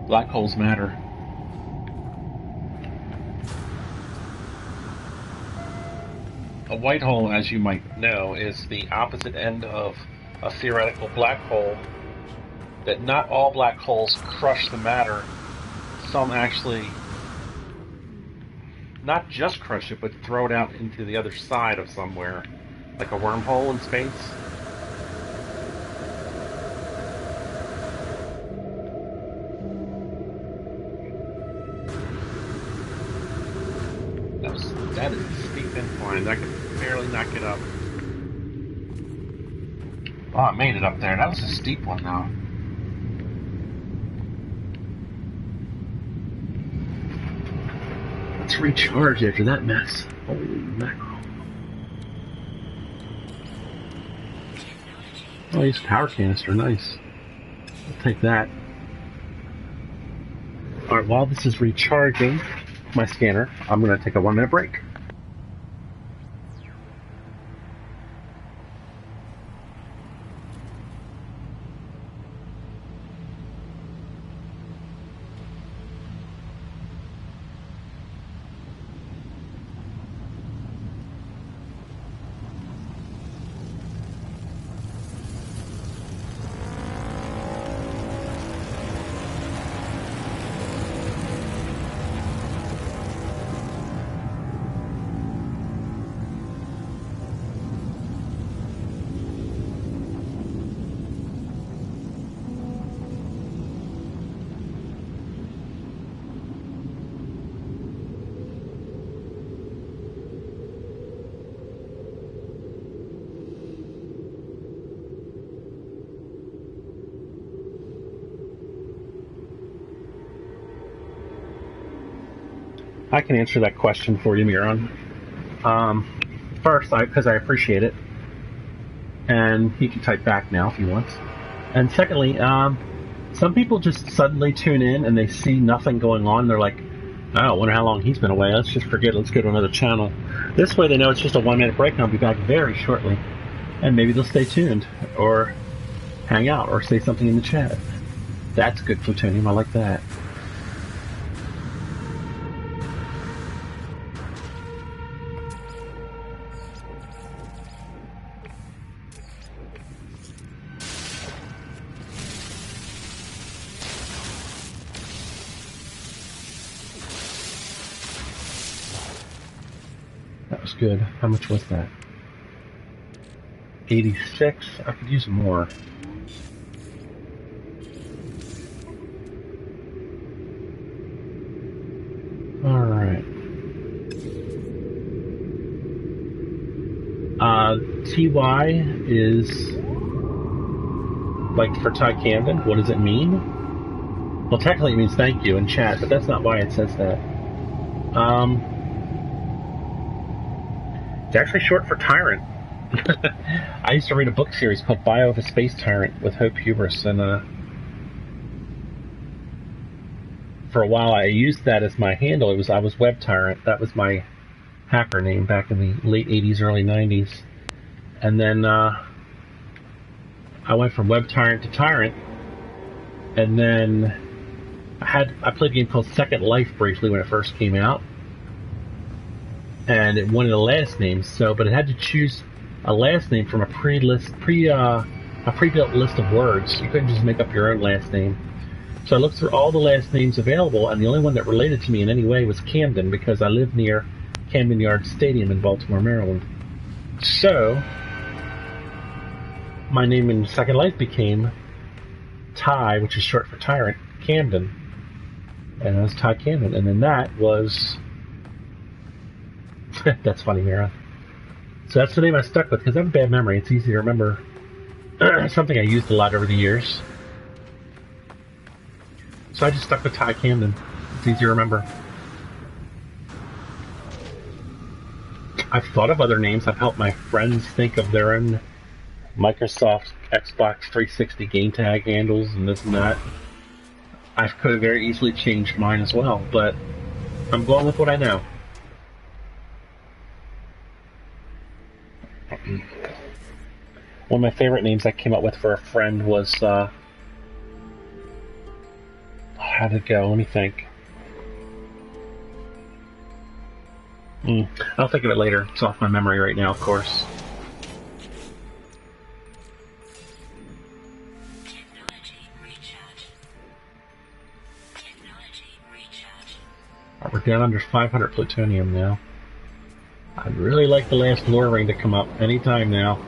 Black holes matter. A white hole, as you might know, is the opposite end of a theoretical black hole. That not all black holes crush the matter. Some actually not just crush it, but throw it out into the other side of somewhere, like a wormhole in space. That is a steep incline. I could barely knock it up. Oh, I made it up there. That was a steep one, though. Let's recharge after that mess. Holy mackerel. Oh, he's a power canister. Nice. I'll take that. Alright, while this is recharging my scanner, I'm going to take a 1-minute break. I can answer that question for you, Miron. First, because I appreciate it, and he can type back now if he wants. And secondly, some people just suddenly tune in and they see nothing going on. They're like, "Oh, I wonder how long he's been away. Let's just forget it. Let's go to another channel." This way, they know it's just a 1-minute break, and I'll be back very shortly. And maybe they'll stay tuned, or hang out, or say something in the chat. That's good plutonium. I like that. That was good. How much was that? 86? I could use more. Alright. TY is like for Ty Camden. What does it mean? Well, technically it means thank you in chat, but that's not why it says that. It's actually short for Tyrant. I used to read a book series called Bio of a Space Tyrant with Hope Hubris, and for a while I used that as my handle. I was Web Tyrant. That was my hacker name back in the late 80s, early 90s. And then I went from Web Tyrant to Tyrant, and then I played a game called Second Life briefly when it first came out, and it wanted a last name. But it had to choose a last name from a pre-built list of words. You couldn't just make up your own last name. So I looked through all the last names available, and the only one that related to me in any way was Camden, because I live near Camden Yards Stadium in Baltimore, Maryland. So my name in Second Life became Ty, which is short for Tyrant, Camden. And it was Ty Camden. And then that was... That's funny, Mira. So that's the name I stuck with, because I have a bad memory. It's easy to remember. Something I used a lot over the years. So I just stuck with Ty Camden. It's easy to remember. I've thought of other names. I've helped my friends think of their own Microsoft Xbox 360 game tag handles and this and that. I could have very easily changed mine as well, but I'm going with what I know. One of my favorite names I came up with for a friend was, how did it go? Let me think. I'll think of it later. It's off my memory right now, of course. We're down under 500 plutonium now. I'd really like the last lure ring to come up anytime now.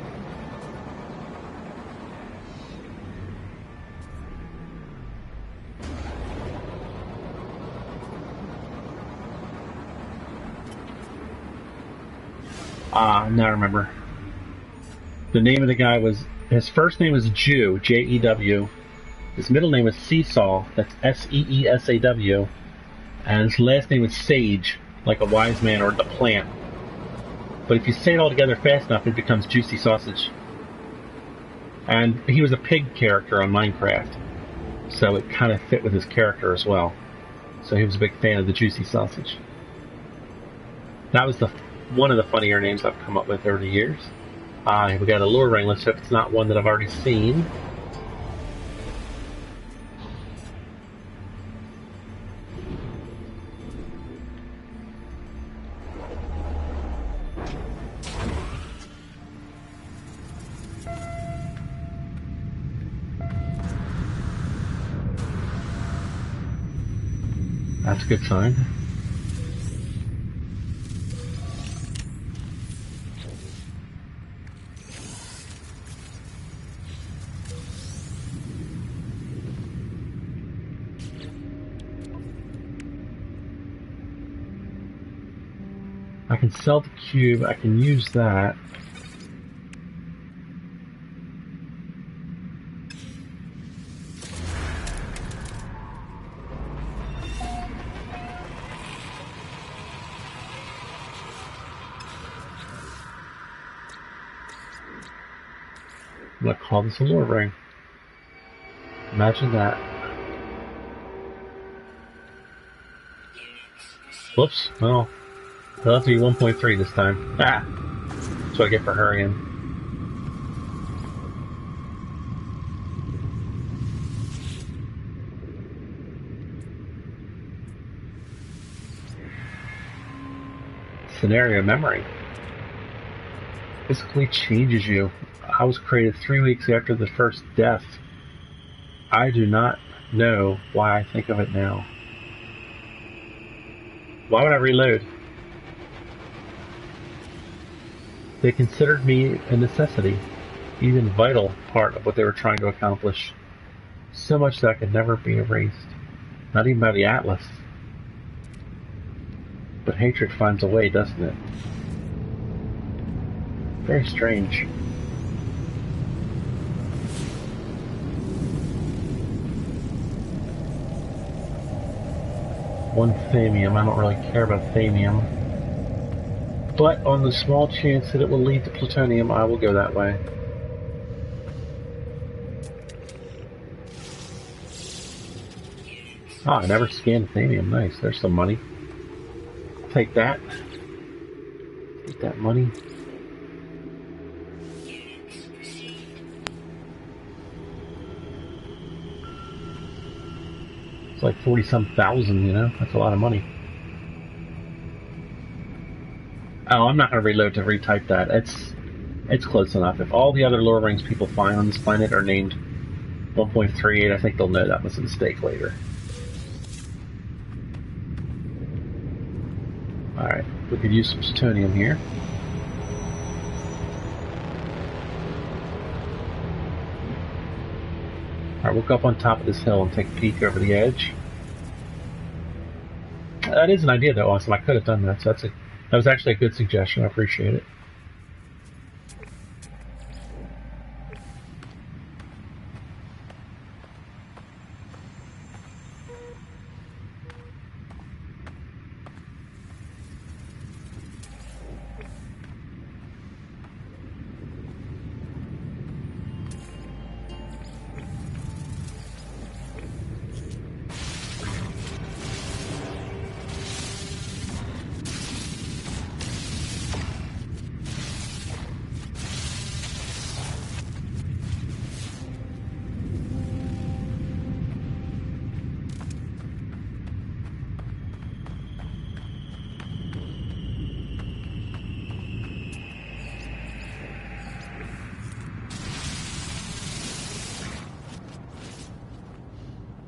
Now I remember. The name of the guy was, his first name was Jew, J-E-W. His middle name was Seesaw, that's S-E-E-S-A-W. And his last name was Sage, like a wise man or the plant. But if you say it all together fast enough, it becomes Juicy Sausage. And he was a pig character on Minecraft, so it kind of fit with his character as well. So he was a big fan of the Juicy Sausage. That was one of the funnier names I've come up with over the years. We got a lure ring. Let's hope it's not one that I've already seen. That's a good sign. I can sell the cube. I can use that. I'm going to call this a lure ring. Imagine that. Whoops. Well, it'll have to be 1.3 this time. Ah! That's what I get for hurrying. Scenario memory. Physically changes you. I was created 3 weeks after the first death. I do not know why I think of it now. Why would I reload? They considered me a necessity, even vital part of what they were trying to accomplish. So much that could never be erased, not even by the Atlas. But hatred finds a way, doesn't it? Very strange. 1 thamium. I don't really care about thamium. But on the small chance that it will lead to plutonium, I will go that way. Ah, I never scanned thamium. Nice. There's some money. Take that. Take that money. It's like 40-some thousand, you know? That's a lot of money. Oh, I'm not going to reload to retype that. It's close enough. If all the other lore rings people find on this planet are named 1.38, I think they'll know that was a mistake later. Alright, we could use some plutonium here. Alright, we'll go up on top of this hill and take a peek over the edge. That is an idea though, Awesome. I could have done that, so that was actually a good suggestion. I appreciate it.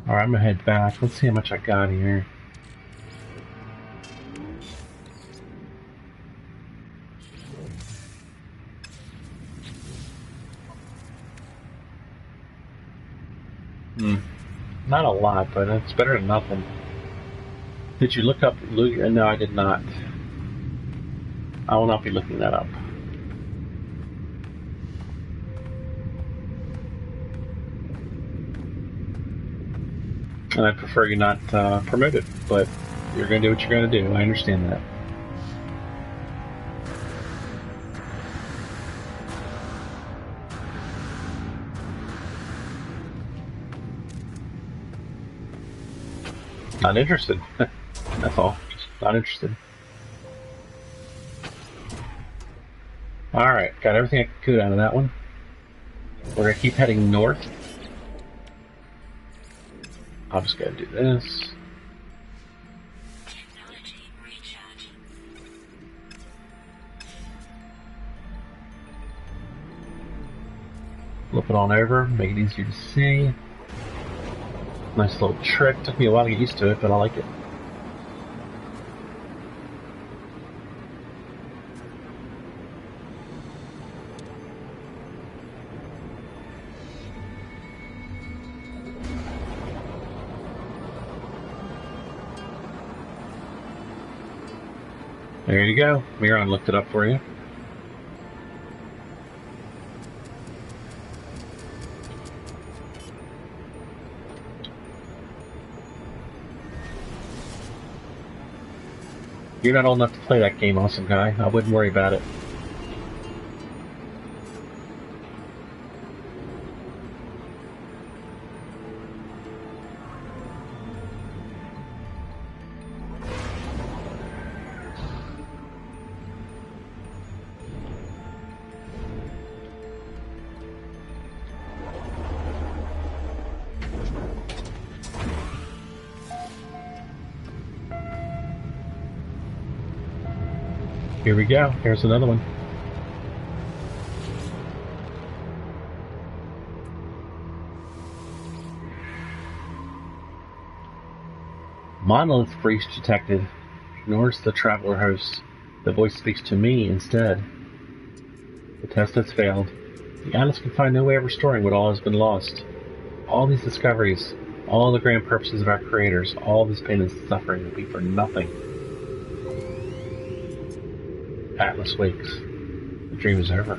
Alright, I'm gonna head back. Let's see how much I got here. Not a lot, but it's better than nothing. Did you look up Luger? No, I did not. I will not be looking that up. And I'd prefer you not promote it, but you're going to do what you're going to do. I understand that. Not interested. That's all. Just not interested. Alright, got everything I could out of that one. We're going to keep heading north. I'm just going to do this. Flip it on over, make it easier to see. Nice little trick. Took me a while to get used to it, but I like it. There you go. Miron looked it up for you. You're not old enough to play that game, awesome guy. I wouldn't worry about it. Here we go. Here's another one. Monolith breach detected. Ignores the traveler host. The voice speaks to me instead. The test has failed. The analyst can find no way of restoring what all has been lost. All these discoveries, all the grand purposes of our creators, all this pain and suffering will be for nothing. Atlas wakes. The dream is over.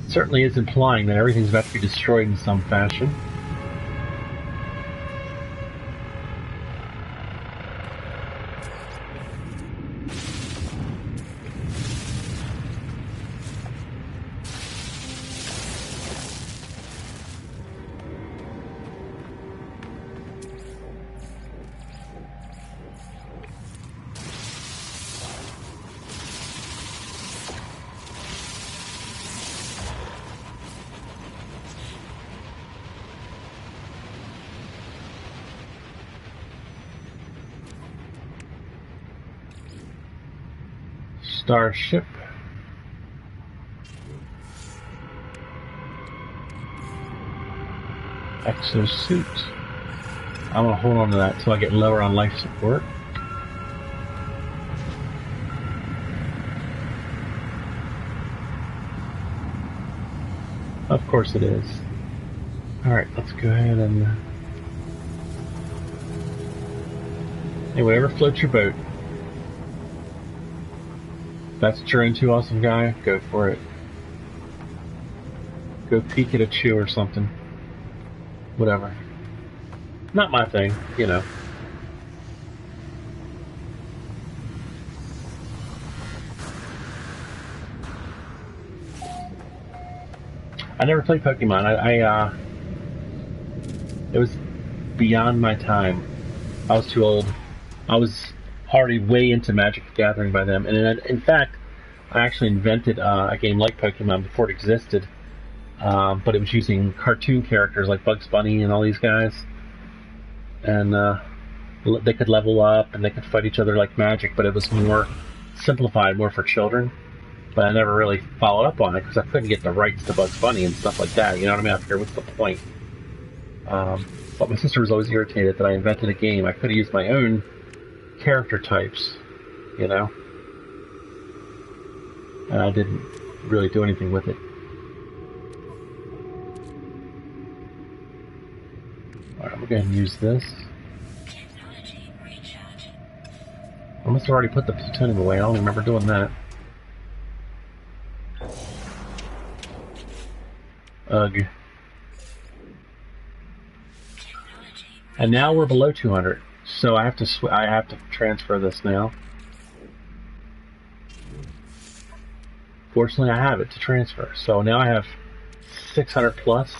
It certainly is implying that everything's about to be destroyed in some fashion. Starship. Exosuit. I'm gonna hold on to that till I get lower on life support. Of course it is. Alright, let's go ahead and... Hey, whatever floats your boat. If that's what you're into, awesome guy, go for it. Go peek at a chew or something. Whatever. Not my thing, you know. I never played Pokemon. It was beyond my time. I was too old. I was already way into Magic the Gathering by then. And in fact, I actually invented a game like Pokemon before it existed. But it was using cartoon characters like Bugs Bunny and all these guys. And they could level up and they could fight each other like Magic, but it was more simplified, more for children. But I never really followed up on it because I couldn't get the rights to Bugs Bunny and stuff like that. You know what I mean? I figured, what's the point? But my sister was always irritated that I invented a game. I could have used my own character types, you know? And I didn't really do anything with it. Alright, we'll go ahead and use this. Technology recharge. I must have already put the plutonium away. I don't remember doing that. Ugh. And now we're below 200, so I have to transfer this now. Fortunately, I have it to transfer, so now I have 600 plus.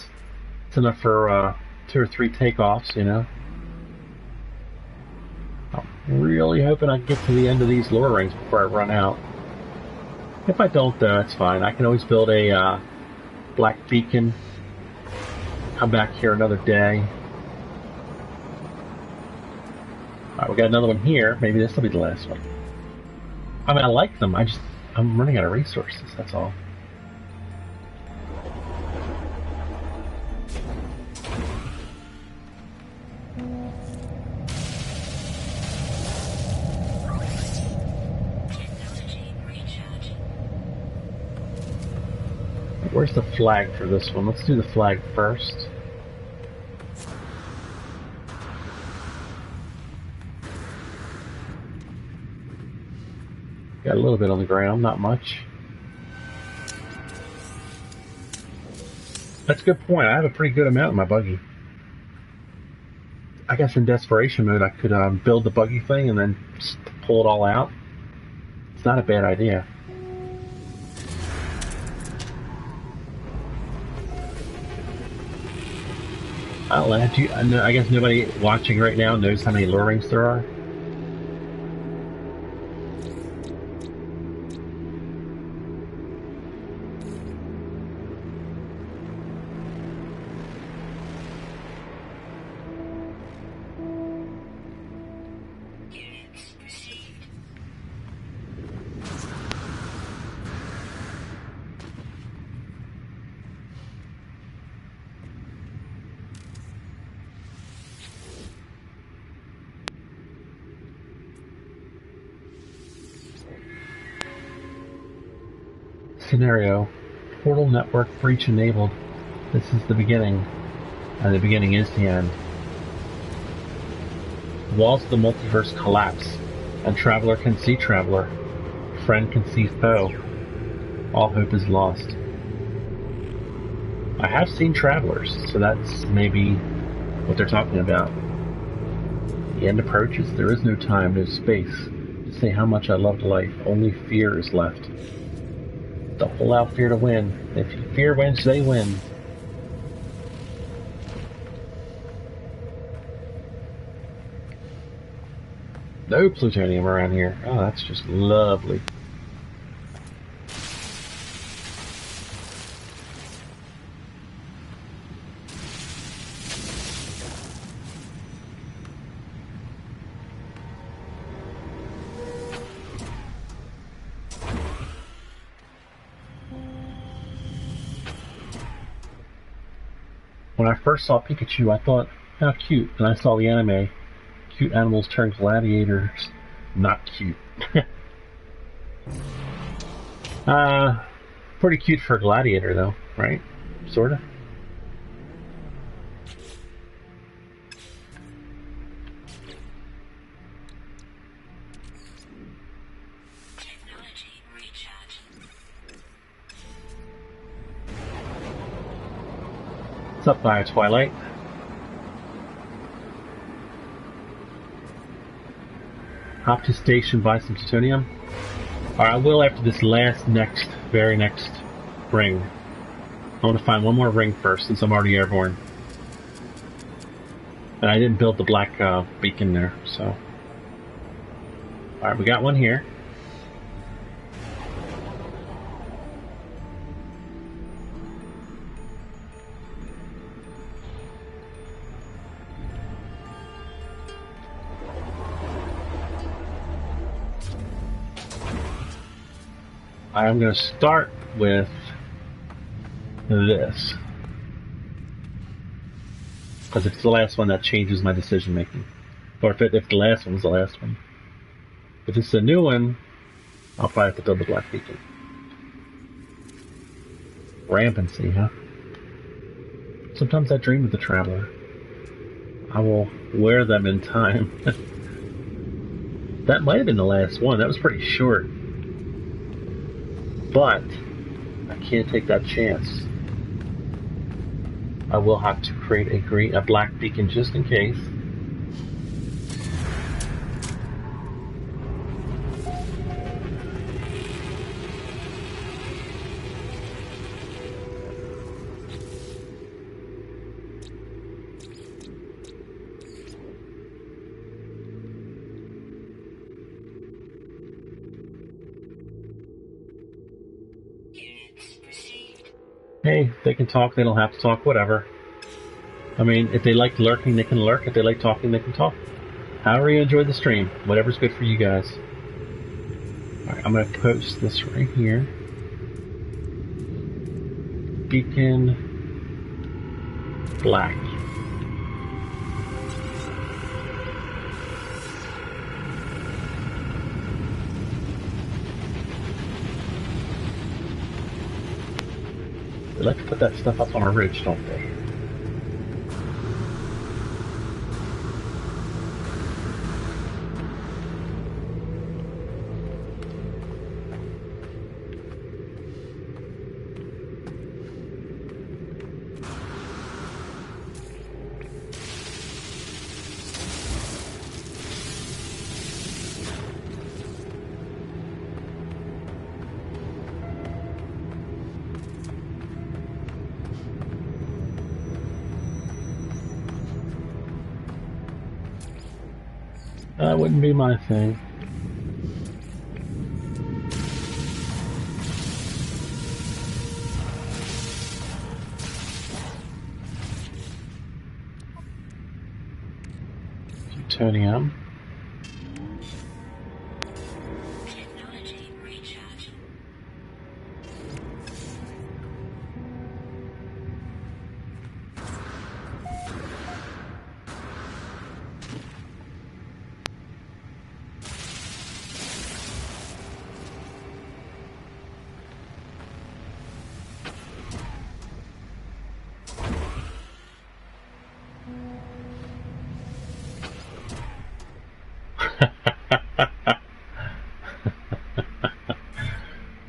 It's enough for 2 or 3 takeoffs, you know. I'm really hoping I can get to the end of these lure rings before I run out. If I don't, though, it's fine. I can always build a black beacon. Come back here another day. Alright, we got another one here. Maybe this will be the last one. I mean, I like them. I'm running out of resources, that's all. Technology recharge. Where's the flag for this one? Let's do the flag first. Got a little bit on the ground, not much. That's a good point. I have a pretty good amount in my buggy. I guess in desperation mode I could build the buggy thing and then just pull it all out. It's not a bad idea. I'll let you. I guess nobody watching right now knows how many lure rings there are. Units received. Scenario: portal network breach enabled. This is the beginning, and the beginning is the end. Walls of the multiverse collapse, and traveler can see traveler, friend can see foe. All hope is lost. I have seen travelers, so that's maybe what they're talking about. The end approaches. There is no time, no space to say how much I loved life. Only fear is left. Don't allow fear to win. If fear wins, they win. No plutonium around here. Oh, that's just lovely. when I first saw Pikachu, I thought, how cute. And I saw the anime, cute animals turn gladiators. Not cute. Pretty cute for a gladiator, though, right? Sorta. Technology recharge. What's up, Fire Twilight? Hop to station, buy some plutonium. Alright, I will after this very next ring. I want to find one more ring first since I'm already airborne. And I didn't build the black beacon there, so. Alright, we got one here. I'm going to start with this. Because if it's the last one, that changes my decision making. Or if the last one's the last one. If it's a new one, I'll probably have to build the black beacon. Rampancy, huh? Sometimes I dream of the Traveler. I will wear them in time. That might have been the last one. That was pretty short. But I can't take that chance. I will have to create a black beacon just in case. Units received. Hey, they can talk, they don't have to talk, whatever. I mean, if they like lurking, they can lurk. If they like talking, they can talk. However you enjoy the stream, whatever's good for you guys. Alright, I'm going to post this right here. Beacon black. They like to put that stuff up on a ridge, don't they? That wouldn't be my thing. Plutonium. Technology recharge.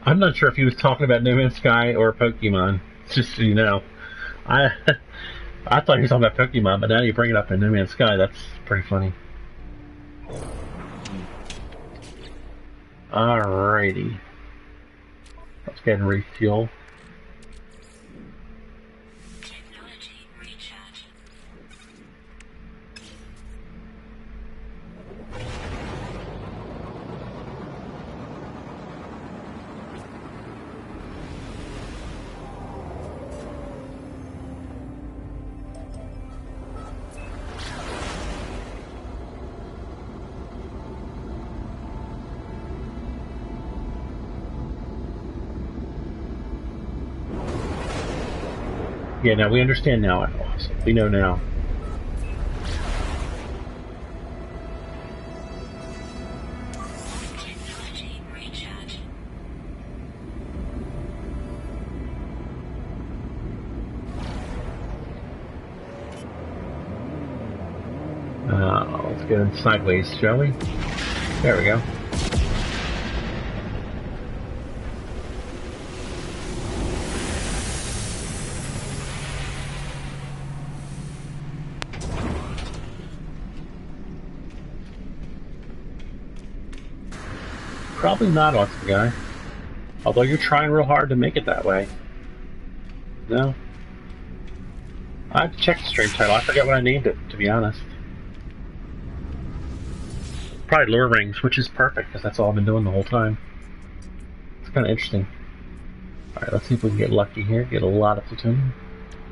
I'm not sure if he was talking about No Man's Sky or Pokemon. Just so you know, I I thought he was talking about Pokemon, but now you bring it up in No Man's Sky. That's pretty funny. Alrighty, let's go ahead and refuel. Technology recharge. Yeah, now we understand now. We know now. Technology recharge. Let's get in sideways, shall we? There we go. Probably not, awesome guy. Although you're trying real hard to make it that way. No? I have to check the stream title. I forget what I named it, to be honest. Probably lure rings, which is perfect, because that's all I've been doing the whole time. It's kind of interesting. Alright, let's see if we can get lucky here. Get a lot of plutonium.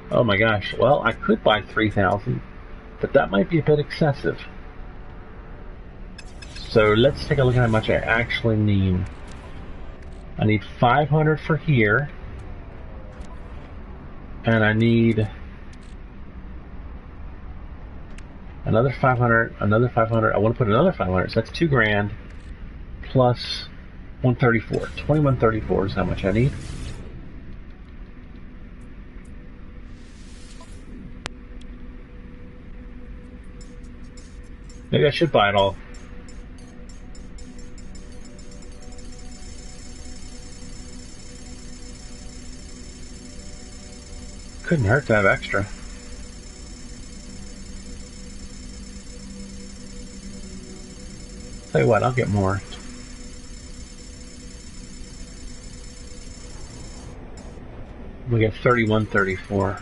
Oh my gosh. Well, I could buy 3,000, but that might be a bit excessive. So let's take a look at how much I actually need. I need 500 for here. And I need another 500, another 500. I want to put another 500, so that's 2 grand plus 134. 2134 is how much I need. Maybe I should buy it all. Couldn't hurt to have extra. Tell you what, I'll get more. We get 3134.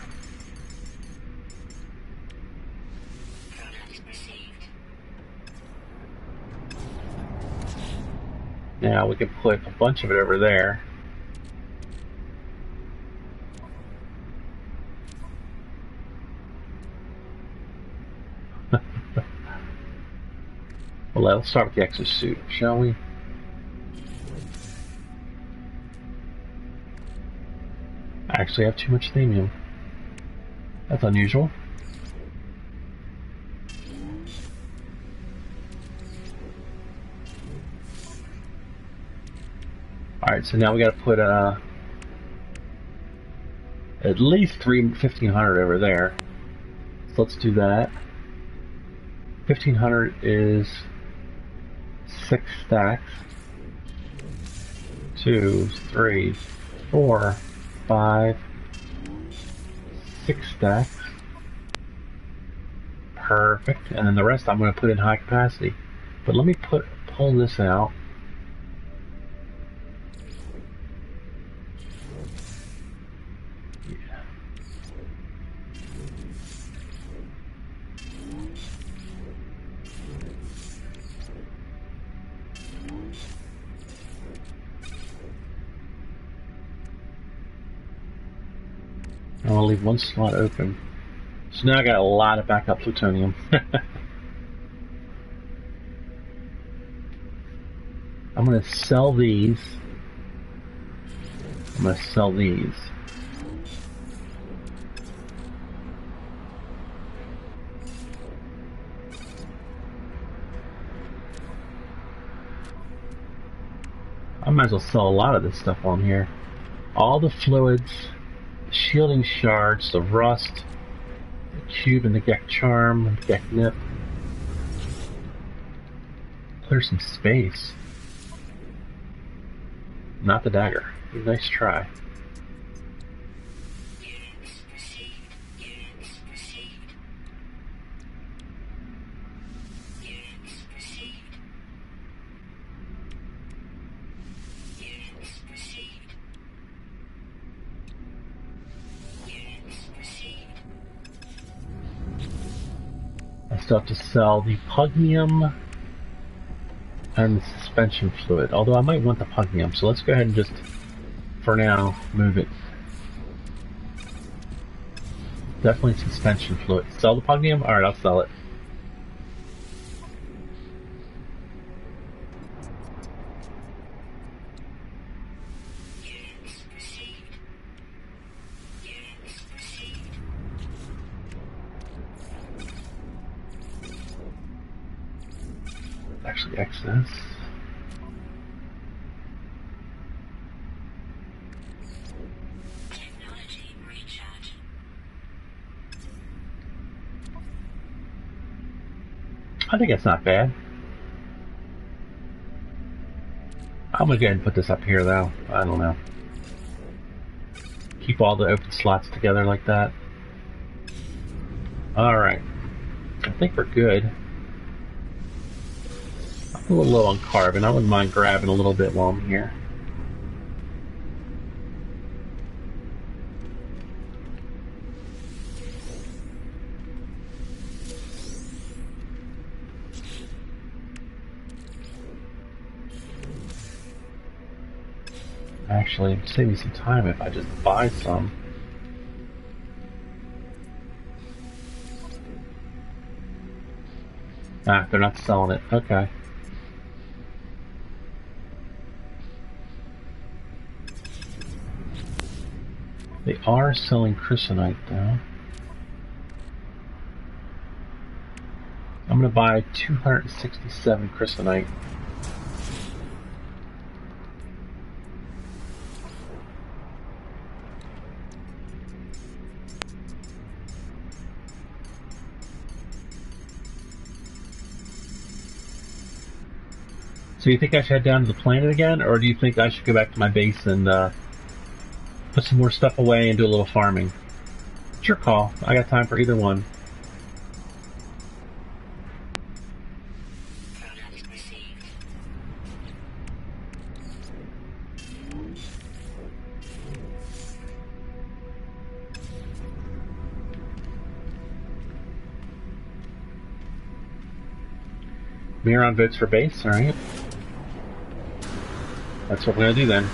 Product received. Now we can put a bunch of it over there. Well, let's start with the exosuit, shall we? I actually have too much themium. That's unusual. Alright, so now we gotta put at least 1,500 over there. So let's do that. 1,500 is 6 stacks. 2, 3, 4, 5, 6 stacks. Perfect. And then the rest I'm going to put in high capacity. But let me pull this out. Yeah. I want to leave one slot open. So now I got a lot of backup plutonium. I'm going to sell these. I'm going to sell these. I might as well sell a lot of this stuff on here. All the fluids, the shielding shards, the rust, the cube and the Gek charm, the Gek nip. Clear some space. Not the dagger. Nice try. Units received. Units received. Units received. Units received. Units received. I still have to sell the pugnium and the suspension fluid. Although I might want the pugnium, so let's go ahead and just, for now, move it. Definitely suspension fluid. Sell the pugnium? Alright, I'll sell it. Units received. Units received. Actually, access. Technology recharge. I think it's not bad. I'm gonna go ahead and put this up here though. I don't know. Keep all the open slots together like that. Alright. I think we're good. I'm a little low on carbon. I wouldn't mind grabbing a little bit while I'm here. Actually, it'd save me some time if I just buy some. Ah, they're not selling it. Okay. They are selling chrysanite though. I'm gonna buy 267 chrysanite. So you think I should head down to the planet again, or do you think I should go back to my base and put some more stuff away and do a little farming? It's your call. I got time for either one. Product received. Miron votes for base, alright. That's what we're gonna do then.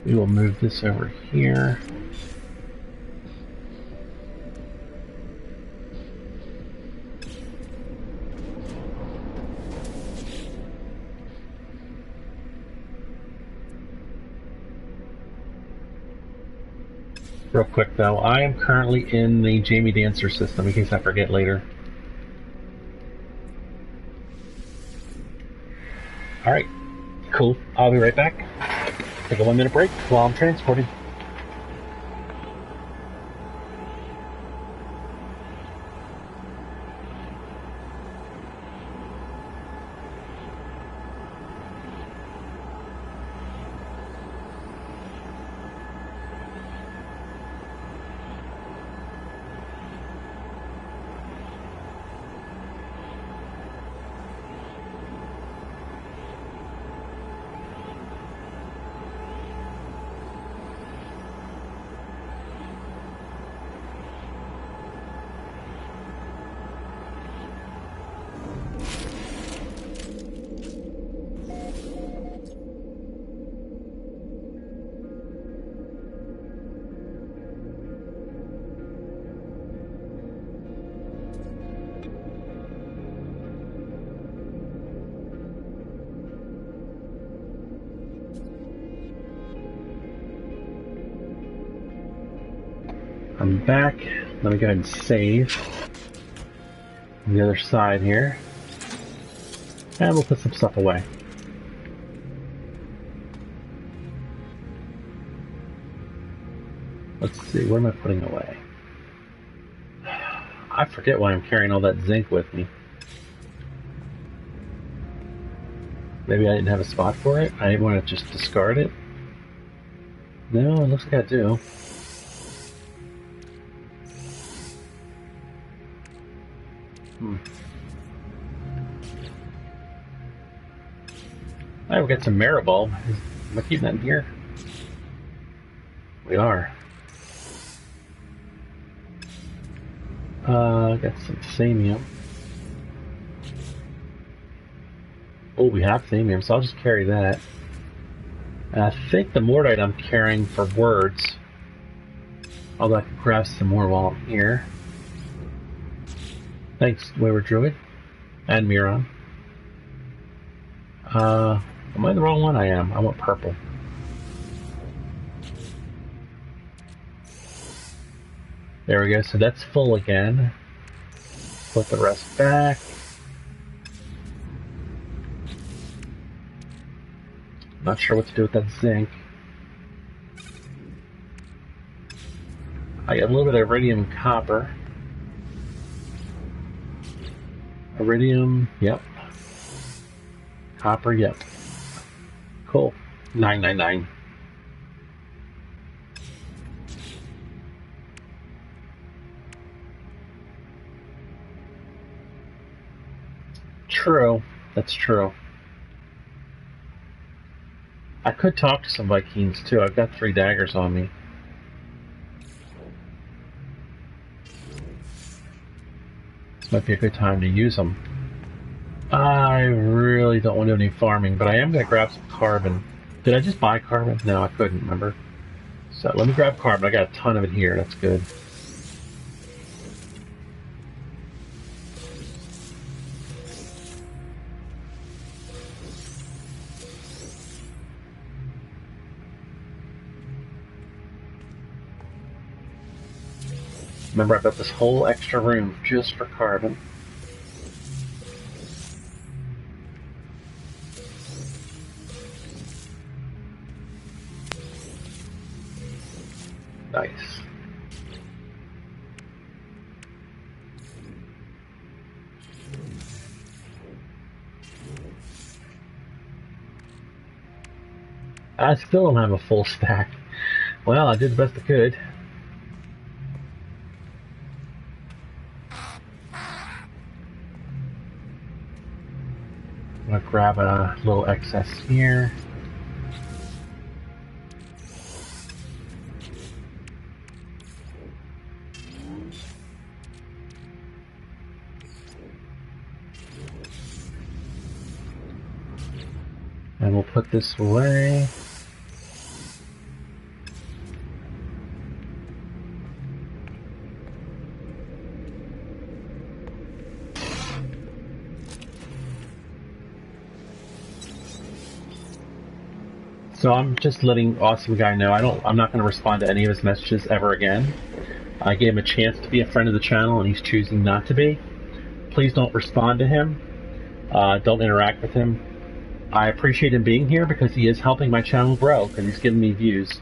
We will move this over here. Real quick though, I am currently in the Jamie Dancer system in case I forget later. Alright, cool. I'll be right back. Take a 1 minute break while I'm transporting. I'm back. Let me go ahead and save on the other side here. And we'll put some stuff away. Let's see, what am I putting away? I forget why I'm carrying all that zinc with me. Maybe I didn't have a spot for it? I didn't want to just discard it? No, it looks like I do. Alright, we got some Maribel. Am I keeping that in here? We are. Got some Samium. Oh, we have themium, so I'll just carry that. And I think the Mordite I'm carrying for words. Although I can grab some more while I'm here. Thanks, Wayward Druid. And Miron. Am I the wrong one? I am. I want purple. There we go, so that's full again. Put the rest back. Not sure what to do with that zinc. I got a little bit of iridium copper. Iridium, yep. Copper, yep. Cool. 999. True. That's true. I could talk to some Vikings too. I've got 3 daggers on me. This might be a good time to use them. I really don't want to do any farming, but I am going to grab some carbon. Did I just buy carbon? No, I couldn't remember. So let me grab carbon. I got a ton of it here. That's good. Remember, I built this whole extra room just for carbon. Nice. I still don't have a full stack. Well, I did the best I could. I'm gonna grab a little excess here. And we'll put this away. So I'm just letting Awesome Guy know I'm not going to respond to any of his messages ever again. I gave him a chance to be a friend of the channel and he's choosing not to be. Please don't respond to him. Don't interact with him. I appreciate him being here because he is helping my channel grow and he's giving me views.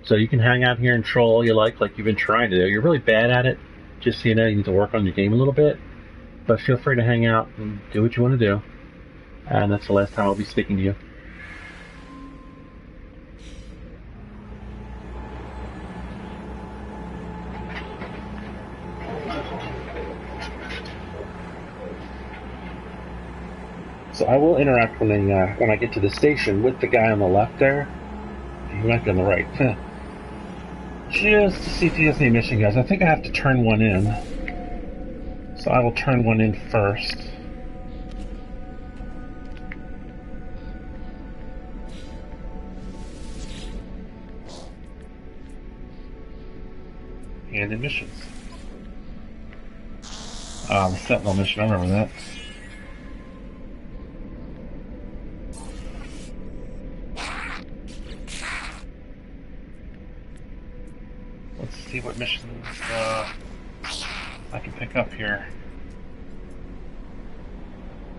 So you can hang out here and troll all you like you've been trying to do. You're really bad at it. Just so you know, you need to work on your game a little bit. But feel free to hang out and do what you want to do. And that's the last time I'll be speaking to you. So I will interact when I get to the station with the guy on the left there. He might be on the right. Just to see if he has any mission guys. I think I have to turn one in. So I will turn one in first. And in missions. The Sentinel mission, I remember that. Let's see what missions I can pick up here.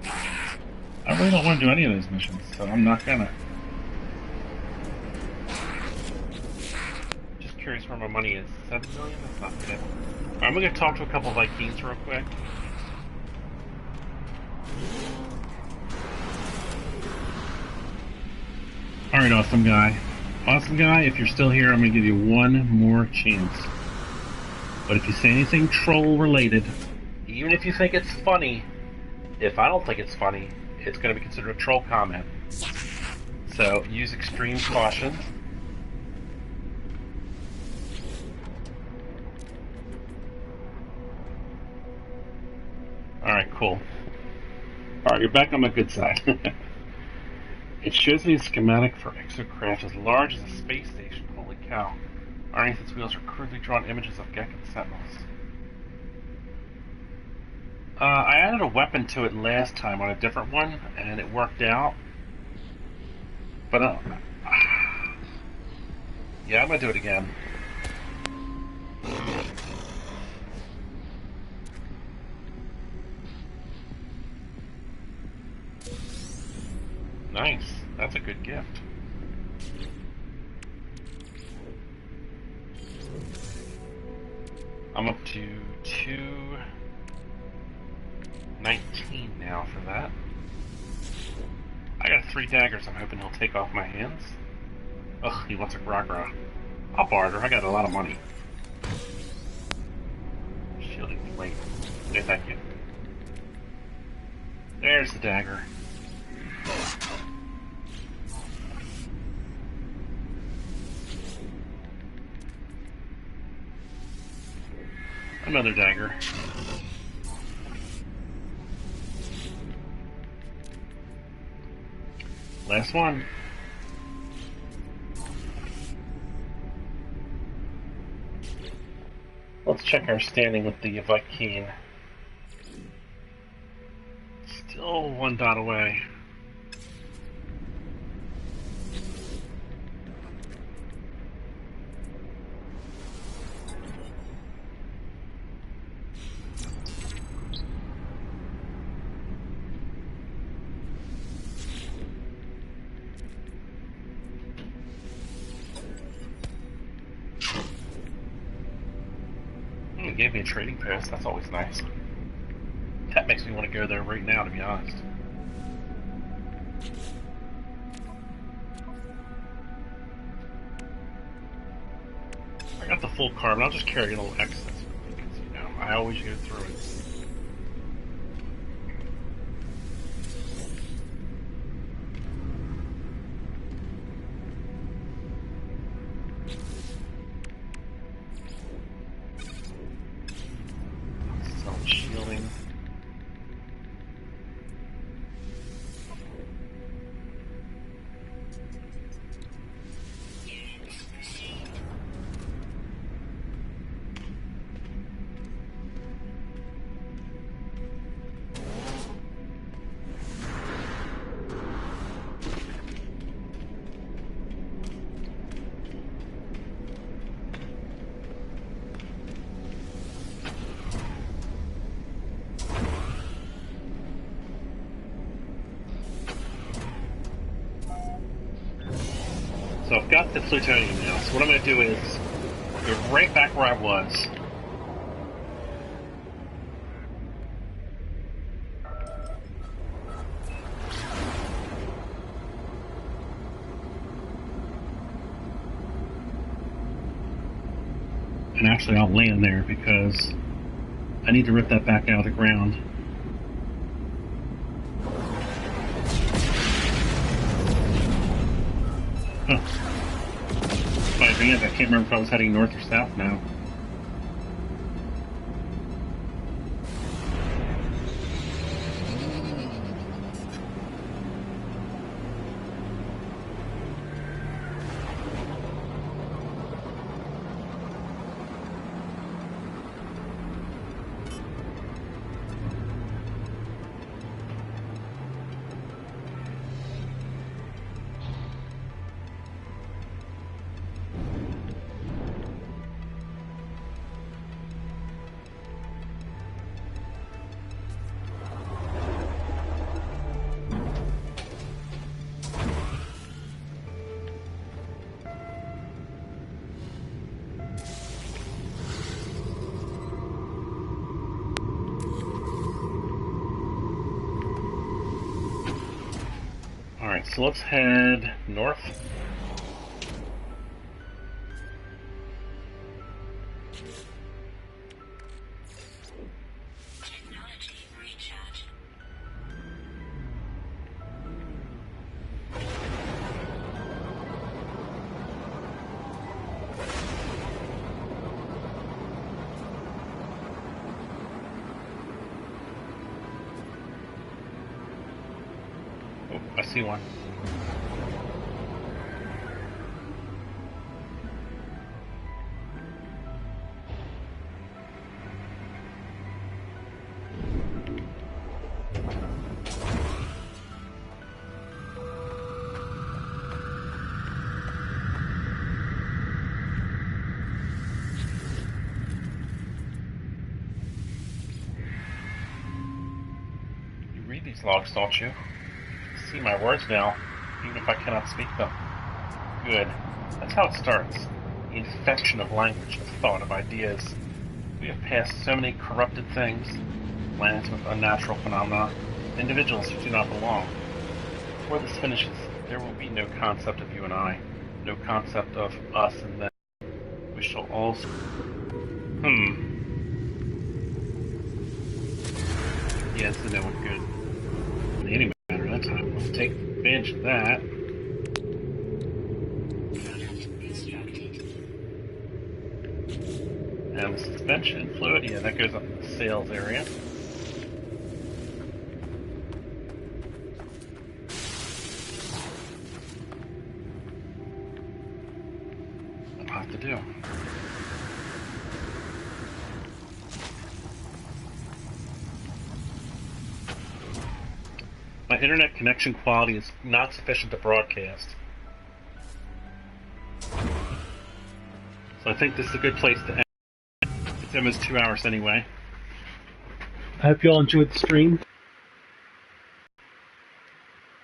I really don't want to do any of those missions, so I'm not gonna. Just curious where my money is. 7 million? That's not good. Alright, I'm gonna talk to a couple of Vikings real quick. Alright, awesome guy. Awesome guy, if you're still here, I'm going to give you one more chance. But if you say anything troll related, even if you think it's funny, if I don't think it's funny, it's going to be considered a troll comment. So use extreme caution. Alright, cool. Alright, you're back on my good side. It shows me a schematic for exocraft as large as a space station. Holy cow. Underneath its wheels are crudely drawn images of Gek and Sentinels. I added a weapon to it last time on a different one, and it worked out. But, yeah, I'm gonna do it again. Nice. That's a good gift. I'm up to 219 now for that. I got 3 daggers I'm hoping he'll take off my hands. Ugh, he wants a Gragra. I'll barter, I got a lot of money. Shielding plate. Yeah, thank you. There's the dagger. Another dagger. Last one. Let's check our standing with the Viking. Still 1 dot away. It gave me a trading post, that's always nice. That makes me want to go there right now, to be honest. I got the full carbon, I'll just carry a little excess because, you know, I always go through it. Shielding. So I've got the plutonium now, so what I'm going to do is go right back where I was. And actually I'll land there because I need to rip that back out of the ground. Huh. Funny thing is, I can't remember if I was heading north or south now. Alright, so let's head north. Technology recharge. Oh, I see one. Read these logs, don't you? See my words now, even if I cannot speak them. Good. That's how it starts. The infection of language, of thought, of ideas. We have passed so many corrupted things, lands with unnatural phenomena, individuals who do not belong. Before this finishes, there will be no concept of you and I, no concept of us and them. We shall all... Yeah, this is no one good. In any matter, that time, let's take advantage of that. And the suspension fluid, yeah, that goes up in the sails area. That'll have to do. My internet connection quality is not sufficient to broadcast. So I think this is a good place to end. It's almost 2 hours anyway. I hope you all enjoyed the stream.